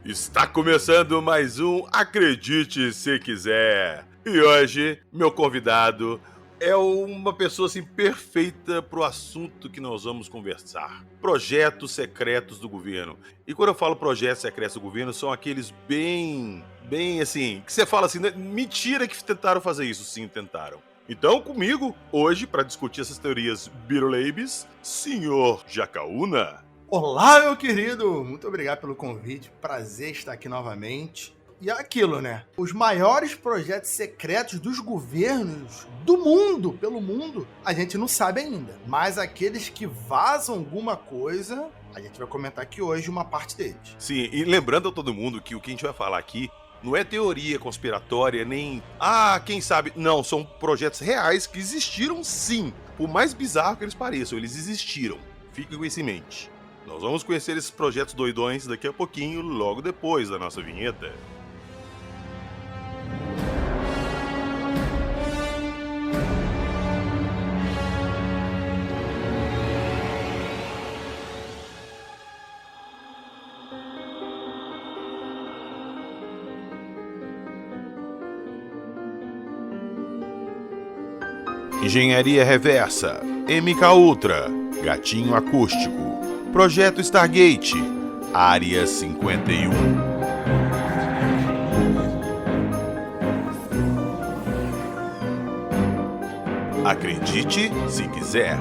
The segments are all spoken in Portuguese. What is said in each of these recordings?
Está começando mais um Acredite Se Quiser. E hoje, meu convidado é uma pessoa assim perfeita para o assunto que nós vamos conversar. Projetos secretos do governo. E quando eu falo projetos secretos do governo, são aqueles bem assim, que você fala assim, mentira que tentaram fazer isso. Sim, tentaram. Então, comigo, hoje, para discutir essas teorias biruleibes, senhor Jacaúna. Olá, meu querido! Muito obrigado pelo convite. Prazer estar aqui novamente. E é aquilo, né? Os maiores projetos secretos dos governos do mundo, pelo mundo, a gente não sabe ainda. Mas aqueles que vazam alguma coisa, a gente vai comentar aqui hoje uma parte deles. Sim, e lembrando a todo mundo que o que a gente vai falar aqui não é teoria conspiratória, nem quem sabe. Não, são projetos reais que existiram sim. Por mais bizarro que eles pareçam, eles existiram. Fique com isso em mente. Nós vamos conhecer esses projetos doidões daqui a pouquinho, logo depois da nossa vinheta. Engenharia Reversa, MK Ultra, Gatinho Acústico, Projeto Stargate, Área 51. Acredite se quiser.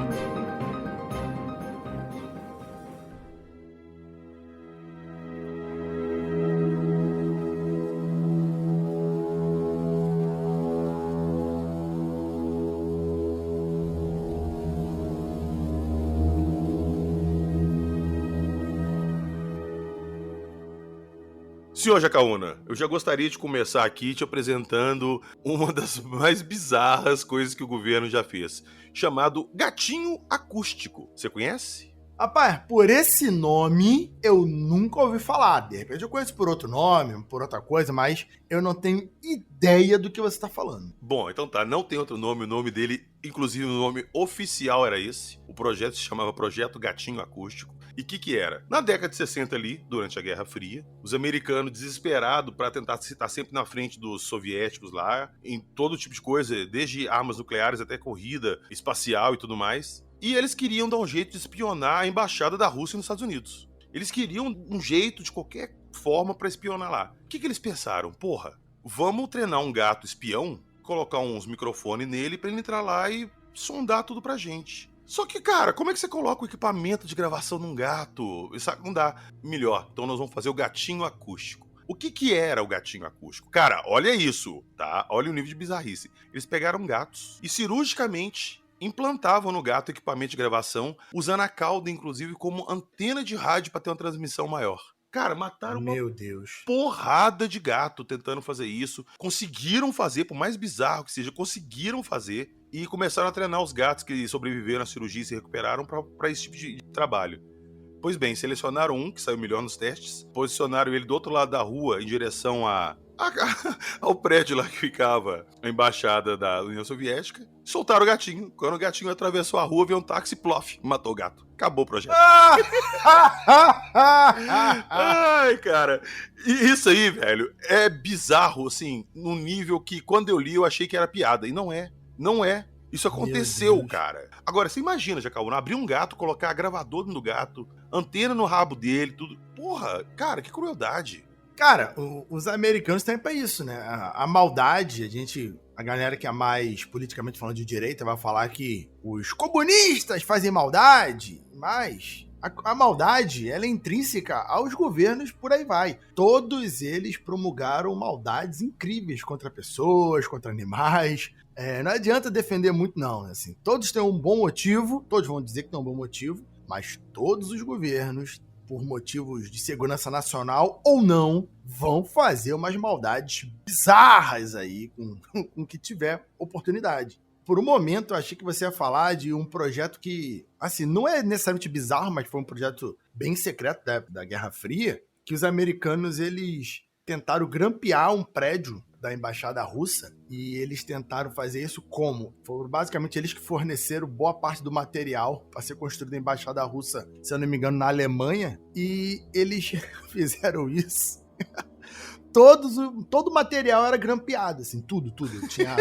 Senhor Jacaúna, eu já gostaria de começar aqui te apresentando uma das mais bizarras coisas que o governo já fez, chamado Gatinho Acústico. Você conhece? Rapaz, por esse nome eu nunca ouvi falar. De repente eu conheço por outro nome, por outra coisa, mas eu não tenho ideia do que você está falando. Bom, então tá, não tem outro nome, o nome dele, inclusive o nome oficial era esse. O projeto se chamava Projeto Gatinho Acústico. E o que era? Na década de 60 ali, durante a Guerra Fria, os americanos desesperados para tentar estar sempre na frente dos soviéticos lá, em todo tipo de coisa, desde armas nucleares até corrida espacial e tudo mais. E eles queriam dar um jeito de espionar a embaixada da Rússia nos Estados Unidos. Eles queriam um jeito de qualquer forma para espionar lá. O que eles pensaram? Porra, vamos treinar um gato espião, colocar uns microfones nele para ele entrar lá e sondar tudo pra gente. Só que, cara, como é que você coloca o equipamento de gravação num gato? Isso não dá. Melhor, então nós vamos fazer o gatinho acústico. O que era o gatinho acústico? Cara, olha isso, tá? Olha o nível de bizarrice. Eles pegaram gatos e cirurgicamente implantavam no gato equipamento de gravação, usando a cauda, inclusive, como antena de rádio para ter uma transmissão maior. Cara, mataram uma Meu Deus. porrada de gato tentando fazer isso. Conseguiram fazer, por mais bizarro que seja, conseguiram fazer. E começaram a treinar os gatos que sobreviveram à cirurgia e se recuperaram para esse tipo de trabalho. Pois bem, selecionaram um que saiu melhor nos testes, posicionaram ele do outro lado da rua em direção ao prédio lá que ficava a embaixada da União Soviética. Soltaram o gatinho. Quando o gatinho atravessou a rua, veio um táxi, plof, matou o gato. Acabou o projeto. Ai, cara. E isso aí, velho, é bizarro, assim, num nível que quando eu li eu achei que era piada. E não é. Não é. Isso aconteceu, cara. Agora, você imagina, Jacaúna, abrir um gato, colocar gravador no gato, antena no rabo dele, tudo. Porra, cara, que crueldade. Cara, os americanos têm pra isso, né? A maldade, a galera que é mais politicamente falando de direita vai falar que os comunistas fazem maldade, mas a maldade, ela é intrínseca aos governos, por aí vai. Todos eles promulgaram maldades incríveis contra pessoas, contra animais. Não adianta defender muito, não. Assim, todos têm um bom motivo, todos vão dizer que tem um bom motivo, mas todos os governos, por motivos de segurança nacional ou não, vão fazer umas maldades bizarras aí com que tiver oportunidade. Por um momento, eu achei que você ia falar de um projeto que, assim, não é necessariamente bizarro, mas foi um projeto bem secreto da Guerra Fria, que os americanos, eles tentaram grampear um prédio da embaixada russa e eles tentaram fazer isso como? Foram basicamente eles que forneceram boa parte do material para ser construído a embaixada russa, se eu não me engano, na Alemanha, e eles fizeram isso Todo o material era grampeado, assim, tudo. Tinha...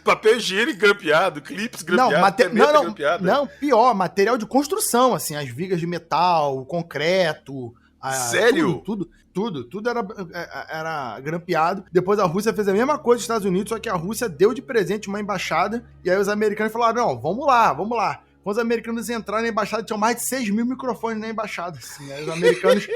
Papel higiênico grampeado, clipes grampeados, caneta grampeada. Não, pior, material de construção, assim, as vigas de metal, o concreto... Sério? Tudo era grampeado. Depois a Rússia fez a mesma coisa dos Estados Unidos, só que a Rússia deu de presente uma embaixada, e aí os americanos falaram, não, vamos lá. Quando os americanos entraram na embaixada, tinham mais de 6 mil microfones na embaixada. Assim, aí os americanos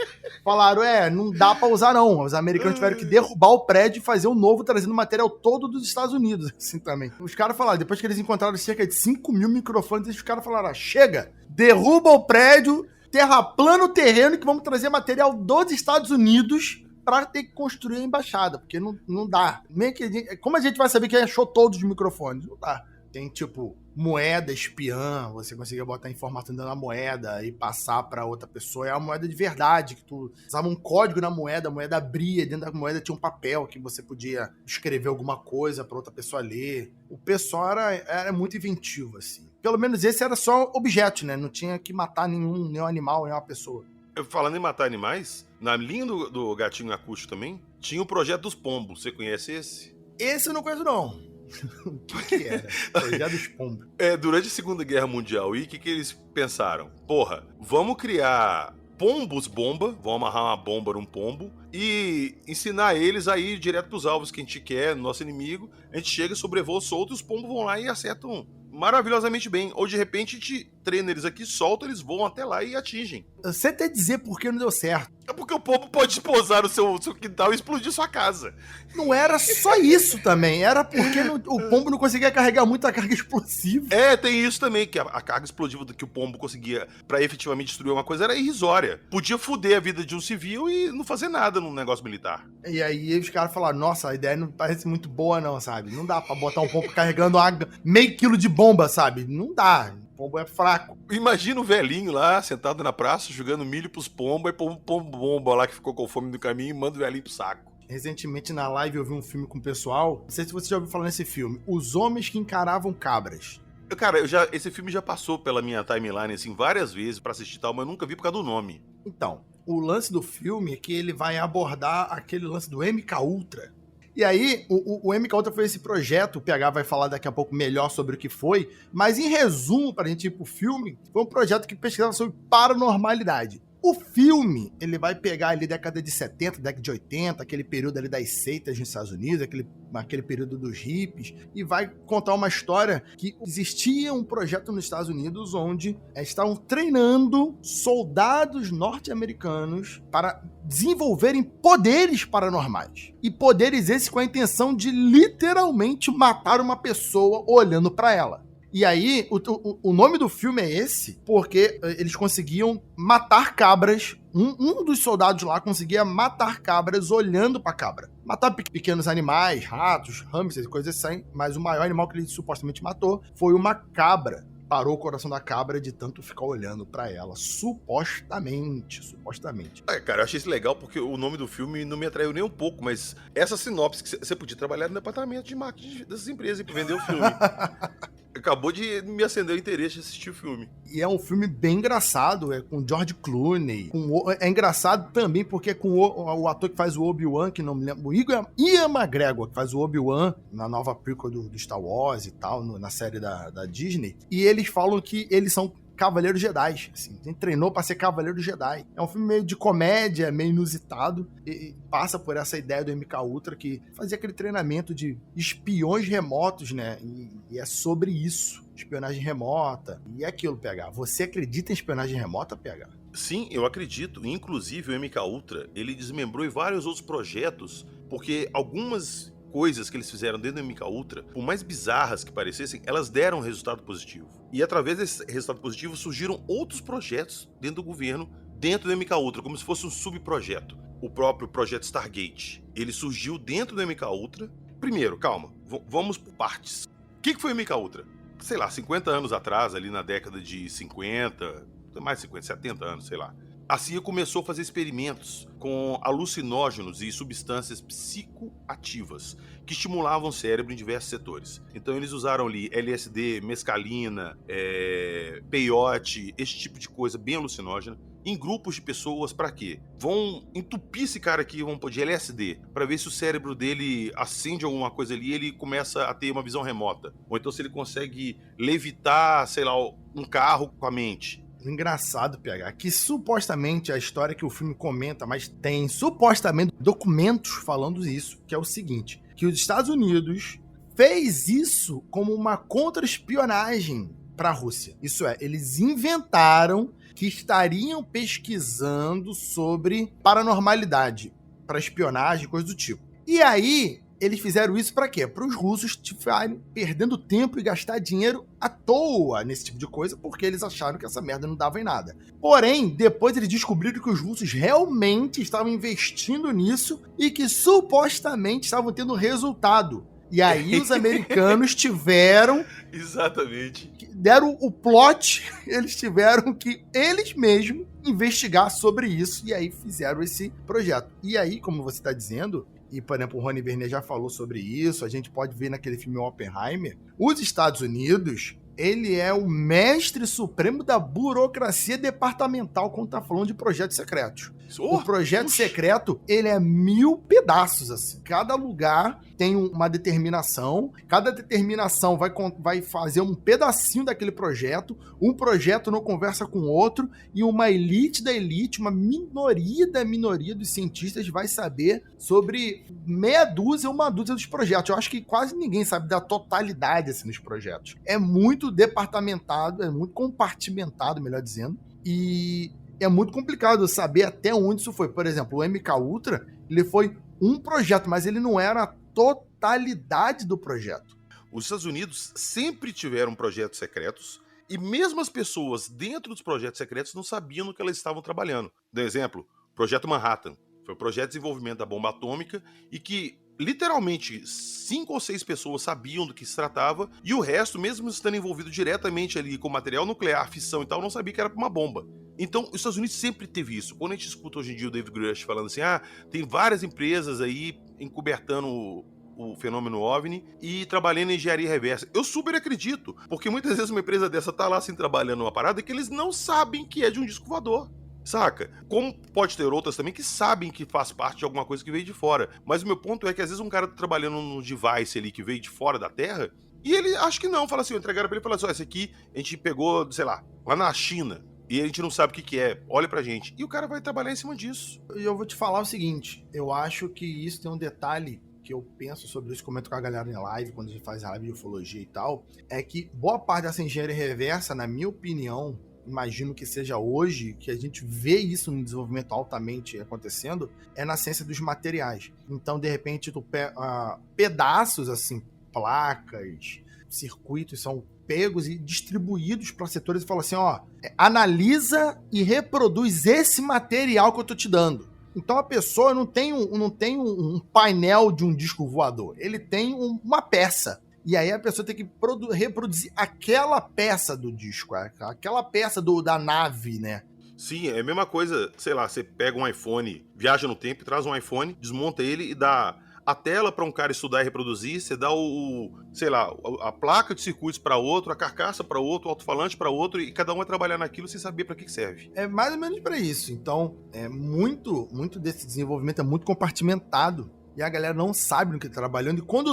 falaram, não dá pra usar não. Os americanos tiveram que derrubar o prédio e fazer um novo, trazendo material todo dos Estados Unidos, assim também. Os caras falaram, depois que eles encontraram cerca de 5 mil microfones, os caras falaram, chega, derruba o prédio, terraplana o terreno, que vamos trazer material dos Estados Unidos pra ter que construir a embaixada, porque não dá. Como a gente vai saber que achou todos os microfones? Não dá. Tem, tipo, moeda espiã, você conseguia botar informação dentro da moeda e passar pra outra pessoa. É uma moeda de verdade, que tu usava um código na moeda, a moeda abria, dentro da moeda tinha um papel que você podia escrever alguma coisa pra outra pessoa ler. O pessoal era muito inventivo, assim. Pelo menos esse era só objeto, né? Não tinha que matar nenhum animal, nenhuma pessoa. Falando em matar animais, na linha do Gatinho Acústico também, tinha o Projeto dos Pombos. Você conhece esse? Esse eu não conheço, não. O que era? Projeto dos Pombos. Durante a Segunda Guerra Mundial, e o que eles pensaram? Porra, vamos criar pombos-bomba, vamos amarrar uma bomba num pombo e ensinar eles a ir direto pros alvos que a gente quer, nosso inimigo. A gente chega, sobrevoa solto e os pombos vão lá e acertam maravilhosamente bem. Ou de repente a gente treina eles aqui, solta, eles voam até lá e atingem. Você até dizer por que não deu certo. É porque o pombo pode pousar no seu quintal e explodir sua casa. Não era só isso também, era porque o pombo não conseguia carregar muita carga explosiva. Tem isso também, que a carga explosiva que o pombo conseguia pra efetivamente destruir uma coisa era irrisória. Podia foder a vida de um civil e não fazer nada num negócio militar. E aí os caras falaram, nossa, a ideia não parece muito boa não, sabe? Não dá pra botar um pombo carregando meio quilo de bomba, sabe? Não dá. O pombo é fraco. Imagina o velhinho lá, sentado na praça, jogando milho pros pombos, e pombo lá que ficou com fome no caminho e manda o velhinho pro saco. Recentemente na live eu vi um filme com o pessoal, não sei se você já ouviu falar nesse filme, Os Homens que Encaravam Cabras. Cara, esse filme já passou pela minha timeline, assim, várias vezes pra assistir e tal, mas eu nunca vi por causa do nome. Então, o lance do filme é que ele vai abordar aquele lance do MK Ultra. E aí, o MK Ultra foi esse projeto, o PH vai falar daqui a pouco melhor sobre o que foi, mas em resumo, pra gente ir pro filme, foi um projeto que pesquisava sobre paranormalidade. O filme, ele vai pegar ali década de 70, década de 80, aquele período ali das seitas nos Estados Unidos, aquele período dos hippies, e vai contar uma história que existia um projeto nos Estados Unidos onde estavam treinando soldados norte-americanos para desenvolverem poderes paranormais. E poderes esses com a intenção de literalmente matar uma pessoa olhando para ela. E aí, o nome do filme é esse, porque eles conseguiam matar cabras. Um dos soldados lá conseguia matar cabras olhando pra cabra. Matar pequenos animais, ratos, hamsters, coisas assim, mas o maior animal que ele supostamente matou foi uma cabra. Parou o coração da cabra de tanto ficar olhando pra ela. Supostamente. Cara, eu achei isso legal porque o nome do filme não me atraiu nem um pouco, mas essa sinopse que você podia trabalhar no departamento de marketing dessas empresas pra vender o filme. Acabou de me acender o interesse de assistir o filme. E é um filme bem engraçado, é com George Clooney. É engraçado também porque é com o ator que faz o Obi-Wan, que não me lembro, o Ian McGregor, que faz o Obi-Wan na nova prequel do Star Wars e tal, na série da Disney. E eles falam que eles são Cavaleiros Jedi, assim, ele treinou pra ser Cavaleiro Jedi. É um filme meio de comédia, meio inusitado, e passa por essa ideia do MK Ultra, que fazia aquele treinamento de espiões remotos, né, e é sobre isso, espionagem remota, e é aquilo, PH. Você acredita em espionagem remota, PH? Sim, eu acredito. Inclusive, o MK Ultra, ele desmembrou em vários outros projetos, porque algumas coisas que eles fizeram dentro do MK Ultra, por mais bizarras que parecessem, elas deram resultado positivo. E através desse resultado positivo surgiram outros projetos dentro do governo, dentro do MK Ultra, como se fosse um subprojeto. O próprio projeto Stargate, ele surgiu dentro do MK Ultra. Primeiro, calma, vamos por partes. O que foi o MK Ultra? Sei lá, 50 anos atrás, ali na década de 50, mais de 50, 70 anos, sei lá. A CIA começou a fazer experimentos com alucinógenos e substâncias psicoativas que estimulavam o cérebro em diversos setores. Então eles usaram ali LSD, mescalina, peiote, esse tipo de coisa bem alucinógena. em grupos de pessoas pra quê? Vão entupir esse cara aqui, vão pôr de LSD, pra ver se o cérebro dele acende alguma coisa ali e ele começa a ter uma visão remota. Ou então se ele consegue levitar, sei lá, um carro com a mente. O engraçado, PH, que supostamente a história que o filme comenta, mas tem supostamente documentos falando isso, que é o seguinte, que os Estados Unidos fez isso como uma contra-espionagem para a Rússia. Isso é, eles inventaram que estariam pesquisando sobre paranormalidade, para espionagem, coisa do tipo. E aí, eles fizeram isso para quê? Para os russos ficarem perdendo tempo e gastar dinheiro à toa nesse tipo de coisa, porque eles acharam que essa merda não dava em nada. Porém, depois eles descobriram que os russos realmente estavam investindo nisso e que supostamente estavam tendo resultado. E aí os americanos tiveram... Exatamente. Deram o plot, eles tiveram que eles mesmos investigar sobre isso e aí fizeram esse projeto. E aí, como você está dizendo, e por exemplo o Rony Vernet já falou sobre isso, a gente pode ver naquele filme Oppenheimer, os Estados Unidos, ele é o mestre supremo da burocracia departamental quando tá falando de projetos secretos. O projeto secreto, ele é 1000 pedaços, assim. Cada lugar tem uma determinação, cada determinação vai fazer um pedacinho daquele projeto, um projeto não conversa com o outro, e uma elite da elite, uma minoria da minoria dos cientistas vai saber sobre meia dúzia ou uma dúzia dos projetos. Eu acho que quase ninguém sabe da totalidade, assim, dos projetos. É muito departamentado, é muito compartimentado, melhor dizendo, e é muito complicado saber até onde isso foi. Por exemplo, o MK Ultra, ele foi um projeto, mas ele não era a totalidade do projeto. Os Estados Unidos sempre tiveram projetos secretos e mesmo as pessoas dentro dos projetos secretos não sabiam no que elas estavam trabalhando. Por exemplo, o Projeto Manhattan. Foi o projeto de desenvolvimento da bomba atômica e que literalmente 5 ou 6 pessoas sabiam do que se tratava e o resto, mesmo estando envolvido diretamente ali com material nuclear, fissão e tal, não sabia que era uma bomba. Então, os Estados Unidos sempre teve isso. Quando a gente escuta hoje em dia o David Grush falando assim, tem várias empresas aí encobertando o fenômeno OVNI e trabalhando em engenharia reversa. Eu super acredito, porque muitas vezes uma empresa dessa tá lá assim trabalhando uma parada que eles não sabem que é de um disco voador. Saca? Como pode ter outras também que sabem que faz parte de alguma coisa que veio de fora. Mas o meu ponto é que às vezes um cara tá trabalhando num device ali que veio de fora da Terra e ele acha que não. Fala assim, entregaram pra ele e fala assim, esse aqui a gente pegou, sei lá na China. E a gente não sabe o que é, olha pra gente. E o cara vai trabalhar em cima disso. E eu vou te falar o seguinte, eu acho que isso tem um detalhe que eu penso sobre isso, comento com a galera em live, quando a gente faz live de ufologia e tal, é que boa parte dessa engenharia reversa, na minha opinião, imagino que seja hoje, que a gente vê isso no desenvolvimento altamente acontecendo, é na ciência dos materiais. Então, de repente, pedaços, assim, placas, circuitos são pegos e distribuídos para setores e fala assim, analisa e reproduz esse material que eu tô te dando. Então a pessoa não tem um painel de um disco voador, ele tem uma peça. E aí a pessoa tem que reproduzir aquela peça do disco, aquela peça da nave, né? Sim, é a mesma coisa, sei lá, você pega um iPhone, viaja no tempo, traz um iPhone, desmonta ele e dá a tela para um cara estudar e reproduzir, você dá a placa de circuitos para outro, a carcaça para outro, o alto-falante para outro, e cada um vai trabalhar naquilo sem saber para que serve. É mais ou menos para isso. Então, muito desse desenvolvimento é muito compartimentado. E a galera não sabe no que tá trabalhando. E quando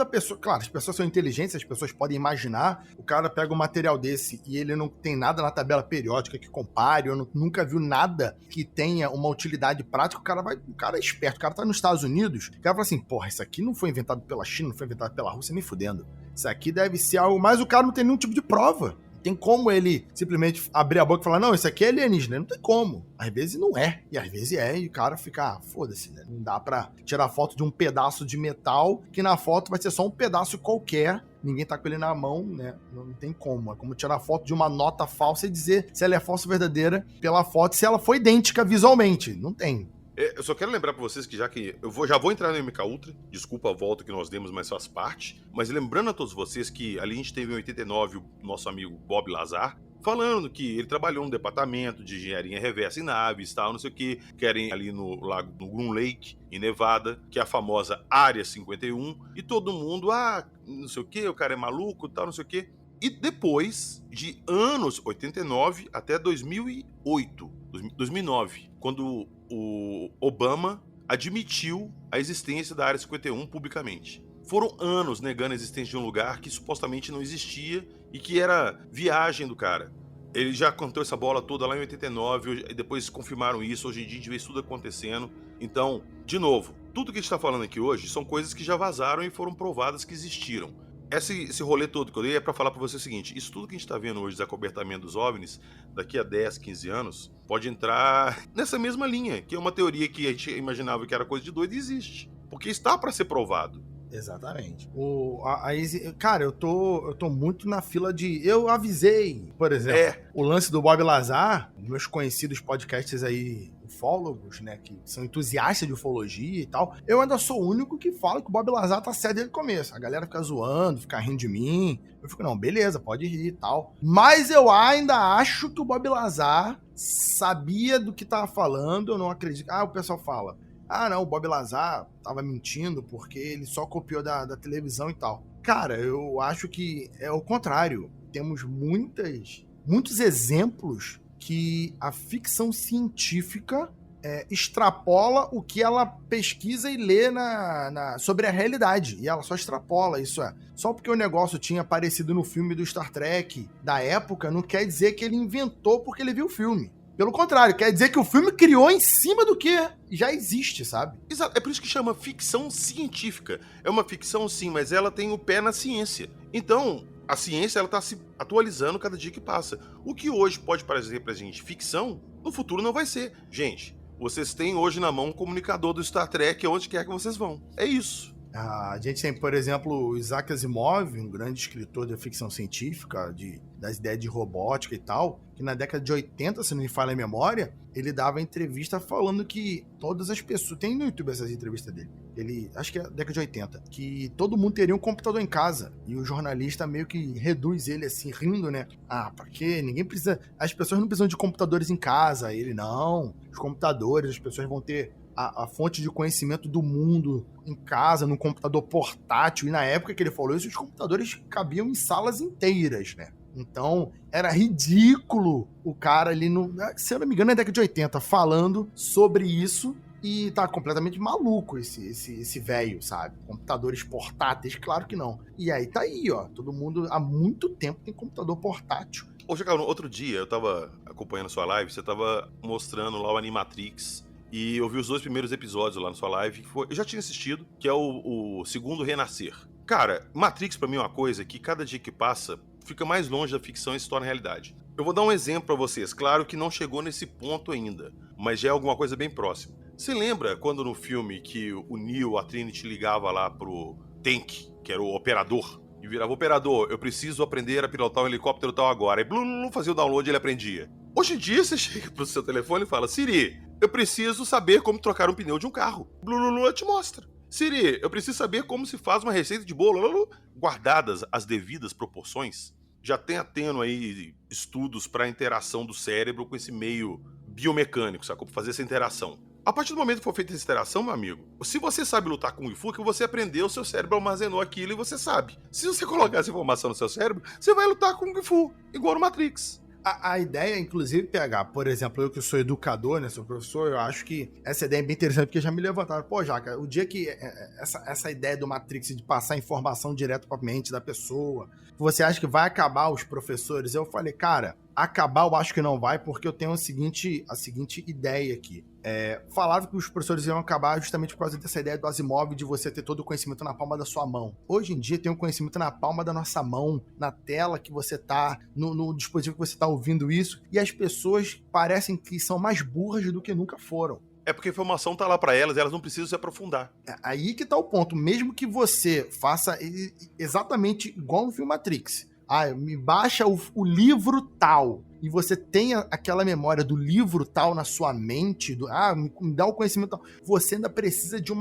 a pessoa... Claro, as pessoas são inteligentes, as pessoas podem imaginar. O cara pega um material desse e ele não tem nada na tabela periódica que compare, ou nunca viu nada que tenha uma utilidade prática. O cara é esperto, o cara tá nos Estados Unidos. O cara fala assim, porra, isso aqui não foi inventado pela China, não foi inventado pela Rússia, nem fudendo. Isso aqui deve ser algo... Mas o cara não tem nenhum tipo de prova. Tem como ele simplesmente abrir a boca e falar, não, isso aqui é alienígena. Não tem como. Às vezes não é. E às vezes é. E o cara fica, foda-se, né? Não dá pra tirar foto de um pedaço de metal que na foto vai ser só um pedaço qualquer. Ninguém tá com ele na mão, né? Não tem como. É como tirar foto de uma nota falsa e dizer se ela é falsa ou verdadeira pela foto, se ela foi idêntica visualmente. Não tem. Eu só quero lembrar pra vocês que já vou entrar no MK Ultra, desculpa a volta que nós demos, mas faz parte, mas lembrando a todos vocês que ali a gente teve em 89 o nosso amigo Bob Lazar, falando que ele trabalhou no departamento de engenharia reversa em naves, tal, não sei o que, querem ali no lago do Groom Lake, em Nevada, que é a famosa Área 51, e todo mundo, não sei o que, o cara é maluco, tal, não sei o que. E depois de anos, 89 até 2008, 2009, quando o Obama admitiu a existência da Área 51 publicamente. Foram anos negando a existência de um lugar que supostamente não existia e que era viagem do cara. Ele já contou essa bola toda lá em 89, e depois confirmaram isso, hoje em dia a gente vê isso tudo acontecendo. Então, de novo, tudo que a gente está falando aqui hoje são coisas que já vazaram e foram provadas que existiram. Esse rolê todo que eu dei é para falar para você o seguinte: isso tudo que a gente está vendo hoje, desacobertamento dos OVNIs, daqui a 10, 15 anos, pode entrar nessa mesma linha, que é uma teoria que a gente imaginava que era coisa de doido e existe. Porque está para ser provado. Exatamente. Cara, eu tô muito na fila de... Eu avisei, por exemplo, o lance do Bob Lazar, meus conhecidos podcasts aí, ufólogos, né, que são entusiastas de ufologia e tal. Eu ainda sou o único que fala que o Bob Lazar tá certo desde o começo. A galera fica zoando, fica rindo de mim. Eu fico, não, beleza, pode rir e tal. Mas eu ainda acho que o Bob Lazar sabia do que tava falando, eu não acredito. O pessoal fala... não, o Bob Lazar tava mentindo porque ele só copiou da televisão e tal. Cara, eu acho que é o contrário. Temos muitos exemplos que a ficção científica extrapola o que ela pesquisa e lê sobre a realidade. E ela só extrapola, só porque o negócio tinha aparecido no filme do Star Trek da época, não quer dizer que ele inventou porque ele viu o filme. Pelo contrário, quer dizer que o filme criou em cima do que já existe, sabe? Exato, é por isso que chama ficção científica. É uma ficção sim, mas ela tem o pé na ciência. Então, a ciência ela tá se atualizando cada dia que passa. O que hoje pode parecer pra gente ficção, no futuro não vai ser. Gente, vocês têm hoje na mão um comunicador do Star Trek onde quer que vocês vão. É isso. A gente tem, por exemplo, o Isaac Asimov, um grande escritor da ficção científica, das ideias de robótica e tal, que na década de 80, se não me falha a memória, ele dava entrevista falando que todas as pessoas... Tem no YouTube essas entrevistas dele. Acho que é década de 80, que todo mundo teria um computador em casa. E o jornalista meio que reduz ele assim, rindo, né? Pra quê? Ninguém precisa... As pessoas não precisam de computadores em casa. Ele, não. Os computadores, as pessoas vão ter... A fonte de conhecimento do mundo em casa, num computador portátil. E na época que ele falou isso, os computadores cabiam em salas inteiras, né? Então, era ridículo o cara ali, se eu não me engano, na década de 80, falando sobre isso. E tá completamente maluco esse velho, sabe? Computadores portáteis, claro que não. E aí tá aí, ó. Todo mundo, há muito tempo, tem computador portátil. Ô, Chacau, outro dia eu tava acompanhando a sua live, você tava mostrando lá o Animatrix. E eu vi os 2 primeiros episódios lá na sua live. Eu já tinha assistido, que é o segundo Renascer. Cara, Matrix pra mim é uma coisa que cada dia que passa fica mais longe da ficção e se torna realidade. Eu vou dar um exemplo pra vocês. Claro que não chegou nesse ponto ainda, mas já é alguma coisa bem próxima. Você lembra quando no filme que o Neo, a Trinity ligava lá pro Tank, que era o operador, e virava: operador, eu preciso aprender a pilotar um helicóptero tal agora. E blum, fazia o download e ele aprendia. Hoje em dia você chega pro seu telefone e fala: Siri, eu preciso saber como trocar um pneu de um carro. Blululu, te mostra. Siri, eu preciso saber como se faz uma receita de bolo. Blululu. Guardadas as devidas proporções, já tem tendo aí estudos para a interação do cérebro com esse meio biomecânico, sacou? Pra fazer essa interação. A partir do momento que for feita essa interação, meu amigo, se você sabe lutar com o Kung-Fu, que você aprendeu, o seu cérebro armazenou aquilo e você sabe. Se você colocar essa informação no seu cérebro, você vai lutar com o Kung-Fu, igual no Matrix. A ideia, inclusive, pegar, por exemplo, eu que sou educador, né, sou professor, eu acho que essa ideia é bem interessante, porque já me levantaram. Pô, Jaca, o dia que essa ideia do Matrix de passar informação direto pra mente da pessoa, você acha que vai acabar os professores? Eu falei, cara, acabar eu acho que não vai, porque eu tenho a seguinte ideia aqui. Falaram que os professores iam acabar justamente por causa dessa ideia do Asimov, de você ter todo o conhecimento na palma da sua mão. Hoje em dia tem o conhecimento na palma da nossa mão, na tela que você tá, no dispositivo que você tá ouvindo isso, e as pessoas parecem que são mais burras do que nunca foram. É porque a informação tá lá pra elas não precisam se aprofundar. Aí que tá o ponto. Mesmo que você faça exatamente igual no filme Matrix. Me baixa o livro tal, e você tenha aquela memória do livro tal na sua mente, me dá o conhecimento tal. Você ainda precisa de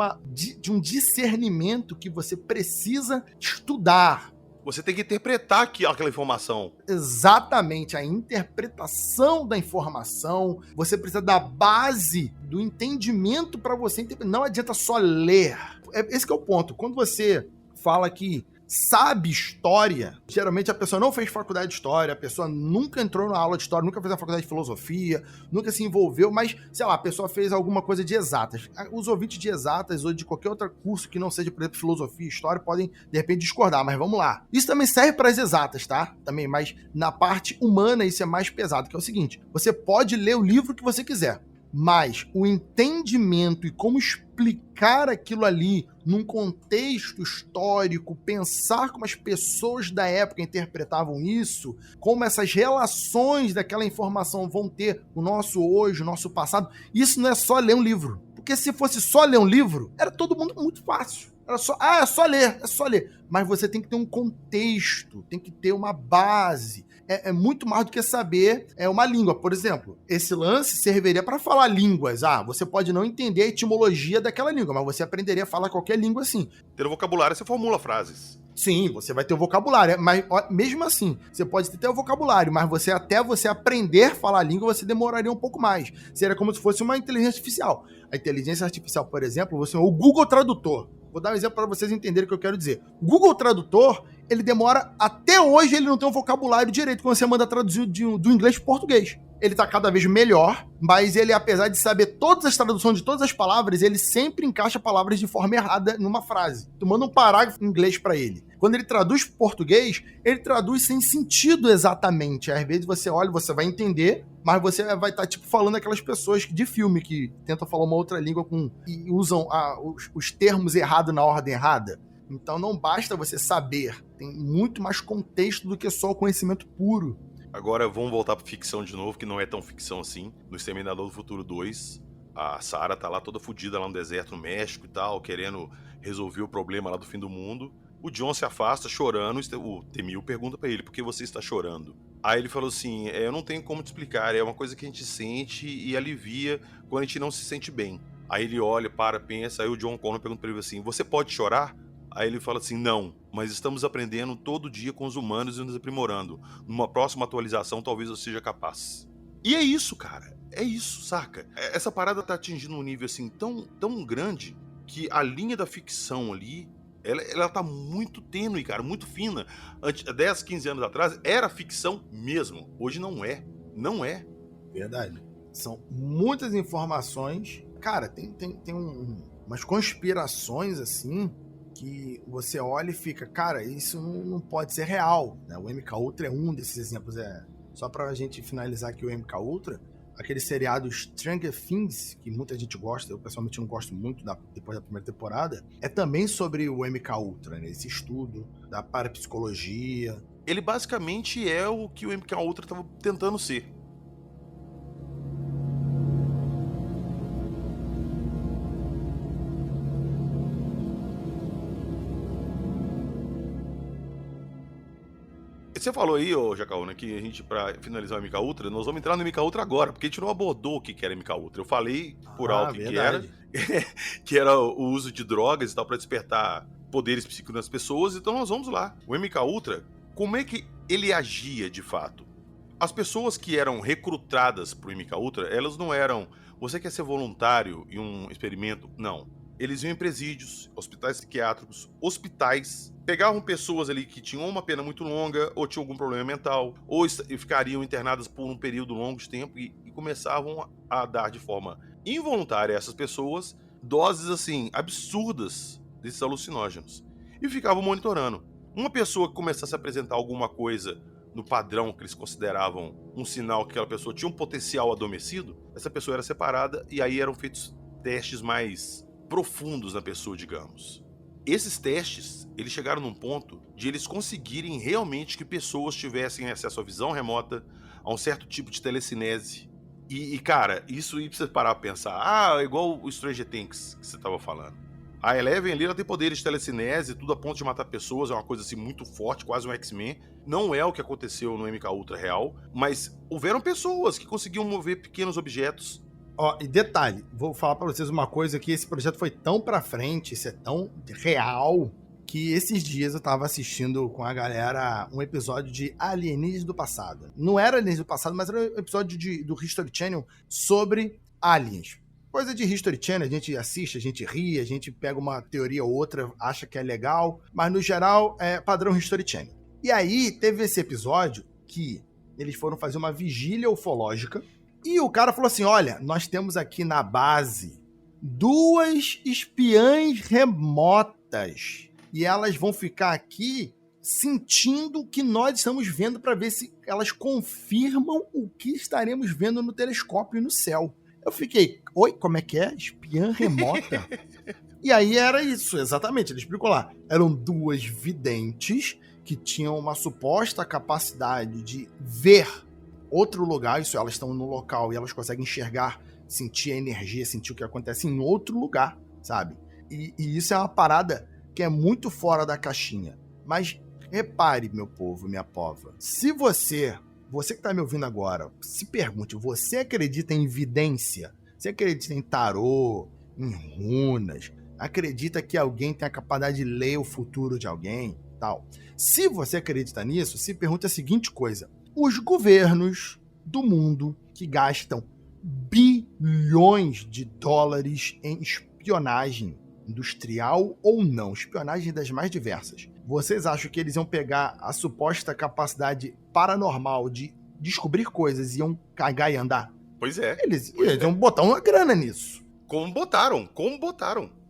um discernimento que você precisa estudar. Você tem que interpretar aquela informação. Exatamente, a interpretação da informação. Você precisa da base do entendimento para você interpretar. Não adianta só ler. Esse que é o ponto. Quando você fala que sabe história, geralmente a pessoa não fez faculdade de história, a pessoa nunca entrou na aula de história, nunca fez a faculdade de filosofia, nunca se envolveu, mas, sei lá, a pessoa fez alguma coisa de exatas. Os ouvintes de exatas ou de qualquer outro curso que não seja, por exemplo, filosofia e história, podem, de repente, discordar, mas vamos lá. Isso também serve para as exatas, tá? Também, mas na parte humana isso é mais pesado, que é o seguinte, você pode ler o livro que você quiser, mas o entendimento e como explicar aquilo ali num contexto histórico, pensar como as pessoas da época interpretavam isso, como essas relações daquela informação vão ter o nosso hoje, o nosso passado, isso não é só ler um livro. Porque se fosse só ler um livro, era todo mundo muito fácil. Era só, é só ler. Mas você tem que ter um contexto, tem que ter uma base. É muito mais do que saber uma língua. Por exemplo, esse lance serviria para falar línguas. Você pode não entender a etimologia daquela língua, mas você aprenderia a falar qualquer língua assim. Ter vocabulário, você formula frases. Sim, você vai ter o vocabulário, mas mesmo assim, você pode ter o vocabulário, mas até você aprender a falar a língua, você demoraria um pouco mais. Seria como se fosse uma inteligência artificial. A inteligência artificial, por exemplo, o Google Tradutor. Vou dar um exemplo para vocês entenderem o que eu quero dizer. O Google Tradutor, ele demora, até hoje, ele não tem um vocabulário direito quando você manda traduzir do inglês para português. Ele tá cada vez melhor, mas ele, apesar de saber todas as traduções de todas as palavras, ele sempre encaixa palavras de forma errada numa frase. Tu manda um parágrafo em inglês para ele. Quando ele traduz para português, ele traduz sem sentido exatamente. Às vezes você olha, você vai entender, mas você vai estar falando aquelas pessoas de filme que tentam falar uma outra língua e usam os termos errados na ordem errada. Então não basta você saber, tem muito mais contexto do que só o conhecimento puro. Agora vamos voltar pra ficção de novo, que não é tão ficção assim. No Exterminador do Futuro 2, a Sarah tá lá toda fodida lá no deserto, no México e tal, querendo resolver o problema lá do fim do mundo. O John se afasta chorando, o T-1000 pergunta pra ele, por que você está chorando? Aí ele falou assim, eu não tenho como te explicar, é uma coisa que a gente sente e alivia quando a gente não se sente bem. Aí ele olha, pensa, aí o John Connor pergunta pra ele assim, você pode chorar? Aí ele fala assim, não, mas estamos aprendendo todo dia com os humanos e nos aprimorando. Numa próxima atualização, talvez eu seja capaz. E é isso, cara. É isso, saca? Essa parada tá atingindo um nível assim tão grande que a linha da ficção ali, ela tá muito tênue, cara, muito fina. 10, 15 anos atrás era ficção mesmo. Hoje não é. Não é. Verdade. São muitas informações. Cara, tem umas conspirações assim que você olha e fica, cara, isso não pode ser real, né? O MK Ultra é um desses exemplos. Só pra gente finalizar aqui o MK Ultra, aquele seriado Stranger Things, que muita gente gosta, eu pessoalmente não gosto muito depois da primeira temporada, é também sobre o MK Ultra, né? Esse estudo da parapsicologia. Ele basicamente é o que o MK Ultra estava tentando ser. Você falou aí, ô Jacaúna, que a gente, pra finalizar o MK Ultra, nós vamos entrar no MK Ultra agora, porque a gente não abordou o que era MK Ultra. Eu falei por alto que era, que era o uso de drogas e tal, pra despertar poderes psíquicos nas pessoas, então nós vamos lá. O MK Ultra, como é que ele agia de fato? As pessoas que eram recrutadas pro MK Ultra, elas não eram, você quer ser voluntário em um experimento? Não. Eles iam em presídios, hospitais psiquiátricos, hospitais, pegavam pessoas ali que tinham uma pena muito longa, ou tinham algum problema mental, ou ficariam internadas por um período longo de tempo e começavam a dar de forma involuntária a essas pessoas doses, assim, absurdas desses alucinógenos. E ficavam monitorando. Uma pessoa que começasse a apresentar alguma coisa no padrão que eles consideravam um sinal que aquela pessoa tinha um potencial adormecido, essa pessoa era separada e aí eram feitos testes mais profundos na pessoa, digamos. Esses testes, eles chegaram num ponto de eles conseguirem realmente que pessoas tivessem acesso à visão remota, a um certo tipo de telecinese. E cara, isso aí pra você parar pra pensar, é igual o Stranger Things que você tava falando. A Eleven ali, ela tem poderes de telecinese, tudo a ponto de matar pessoas, é uma coisa assim muito forte, quase um X-Men. Não é o que aconteceu no MK Ultra real, mas houveram pessoas que conseguiam mover pequenos objetos. E detalhe, vou falar pra vocês uma coisa, que esse projeto foi tão pra frente, isso é tão real, que esses dias eu tava assistindo com a galera um episódio de Alienígenas do Passado. Não era Alienígenas do Passado, mas era um episódio do History Channel sobre aliens. Coisa de History Channel, a gente assiste, a gente ri, a gente pega uma teoria ou outra, acha que é legal, mas no geral é padrão History Channel. E aí teve esse episódio que eles foram fazer uma vigília ufológica e o cara falou assim, olha, nós temos aqui na base 2 espiãs remotas e elas vão ficar aqui sentindo o que nós estamos vendo para ver se elas confirmam o que estaremos vendo no telescópio e no céu. Eu fiquei, oi, como é que é? Espiã remota? E aí era isso, exatamente, ele explicou lá. Eram 2 videntes que tinham uma suposta capacidade de ver outro lugar, isso elas estão no local e elas conseguem enxergar, sentir a energia, sentir o que acontece em outro lugar, sabe? E isso é uma parada que é muito fora da caixinha. Mas repare, meu povo, minha pova, se você que está me ouvindo agora, se pergunte, você acredita em vidência? Você acredita em tarô, em runas? Acredita que alguém tem a capacidade de ler o futuro de alguém? Tal. Se você acredita nisso, se pergunte a seguinte coisa. Os governos do mundo que gastam bilhões de dólares em espionagem industrial ou não, espionagem das mais diversas, vocês acham que eles iam pegar a suposta capacidade paranormal de descobrir coisas e iam cagar e andar? Pois é. Eles iam botar uma grana nisso. Como botaram.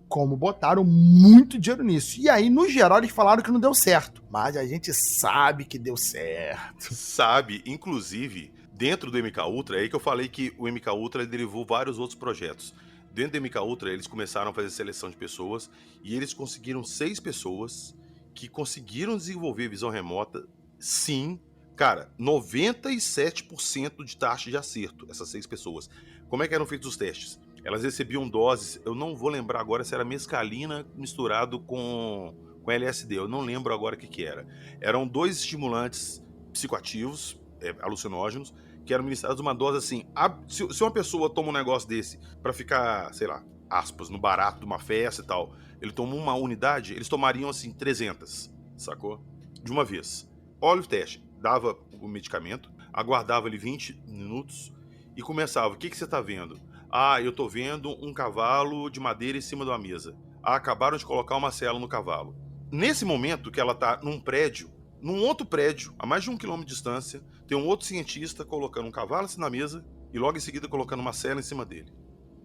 Como botaram muito dinheiro nisso. E aí, no geral, eles falaram que não deu certo. Mas a gente sabe que deu certo. Sabe, inclusive, dentro do MK Ultra, é aí que eu falei que o MK Ultra derivou vários outros projetos. Dentro do MK Ultra, eles começaram a fazer seleção de pessoas e eles conseguiram 6 pessoas que conseguiram desenvolver visão remota, sim. Cara, 97% de taxa de acerto, essas 6 pessoas. Como é que eram feitos os testes? Elas recebiam doses, eu não vou lembrar agora se era mescalina misturado com LSD, eu não lembro agora o que era. Eram 2 estimulantes psicoativos, alucinógenos, que eram ministrados uma dose assim. Se uma pessoa toma um negócio desse pra ficar, sei lá, aspas, no barato de uma festa e tal, ele toma uma unidade, eles tomariam assim 300, sacou? De uma vez. Olha o teste, dava o medicamento, aguardava ali 20 minutos e começava, o que você tá vendo? Ah, eu tô vendo um cavalo de madeira em cima de uma mesa. Ah, acabaram de colocar uma cela no cavalo. Nesse momento que ela tá num prédio, num outro prédio, a mais de 1 quilômetro de distância, tem um outro cientista colocando um cavalo assim na mesa e logo em seguida colocando uma cela em cima dele.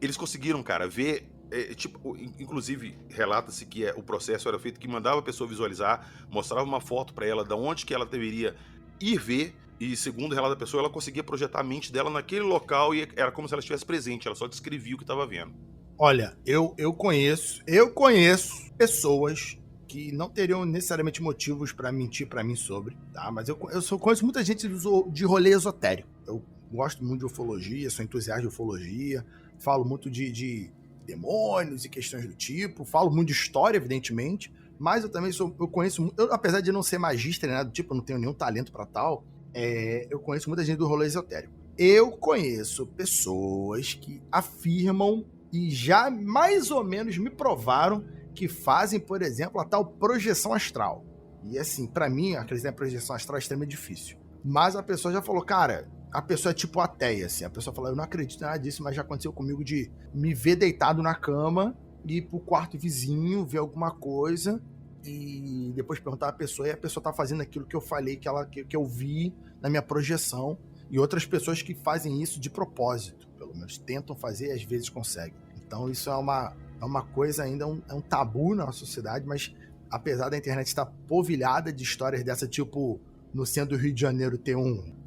Eles conseguiram, cara, ver, inclusive relata-se que o processo era feito que mandava a pessoa visualizar, mostrava uma foto pra ela de onde que ela deveria ir ver e, segundo o relato da pessoa, ela conseguia projetar a mente dela naquele local e era como se ela estivesse presente, ela só descrevia o que estava vendo. Olha, eu conheço pessoas que não teriam necessariamente motivos pra mentir pra mim sobre, tá? Mas eu conheço muita gente de rolê esotérico. Eu gosto muito de ufologia, sou entusiasta de ufologia, falo muito de demônios e questões do tipo, falo muito de história, evidentemente, mas eu também conheço, apesar de não ser magista, né, do tipo, eu não tenho nenhum talento pra tal, eu conheço muita gente do rolê esotérico. Eu conheço pessoas que afirmam e já mais ou menos me provaram que fazem, por exemplo, a tal projeção astral. E assim, pra mim, acreditar em projeção astral é extremamente difícil. Mas a pessoa já falou, cara, a pessoa é tipo ateia, assim. A pessoa fala, eu não acredito em nada disso, mas já aconteceu comigo de me ver deitado na cama, ir pro quarto vizinho, ver alguma coisa e depois perguntar à pessoa, e a pessoa tá fazendo aquilo que eu falei, que eu vi na minha projeção. E outras pessoas que fazem isso de propósito, pelo menos tentam fazer e às vezes conseguem. Então isso é uma coisa ainda, é um tabu na nossa sociedade, mas apesar da internet estar povilhada de histórias dessa, tipo, no centro do Rio de Janeiro ter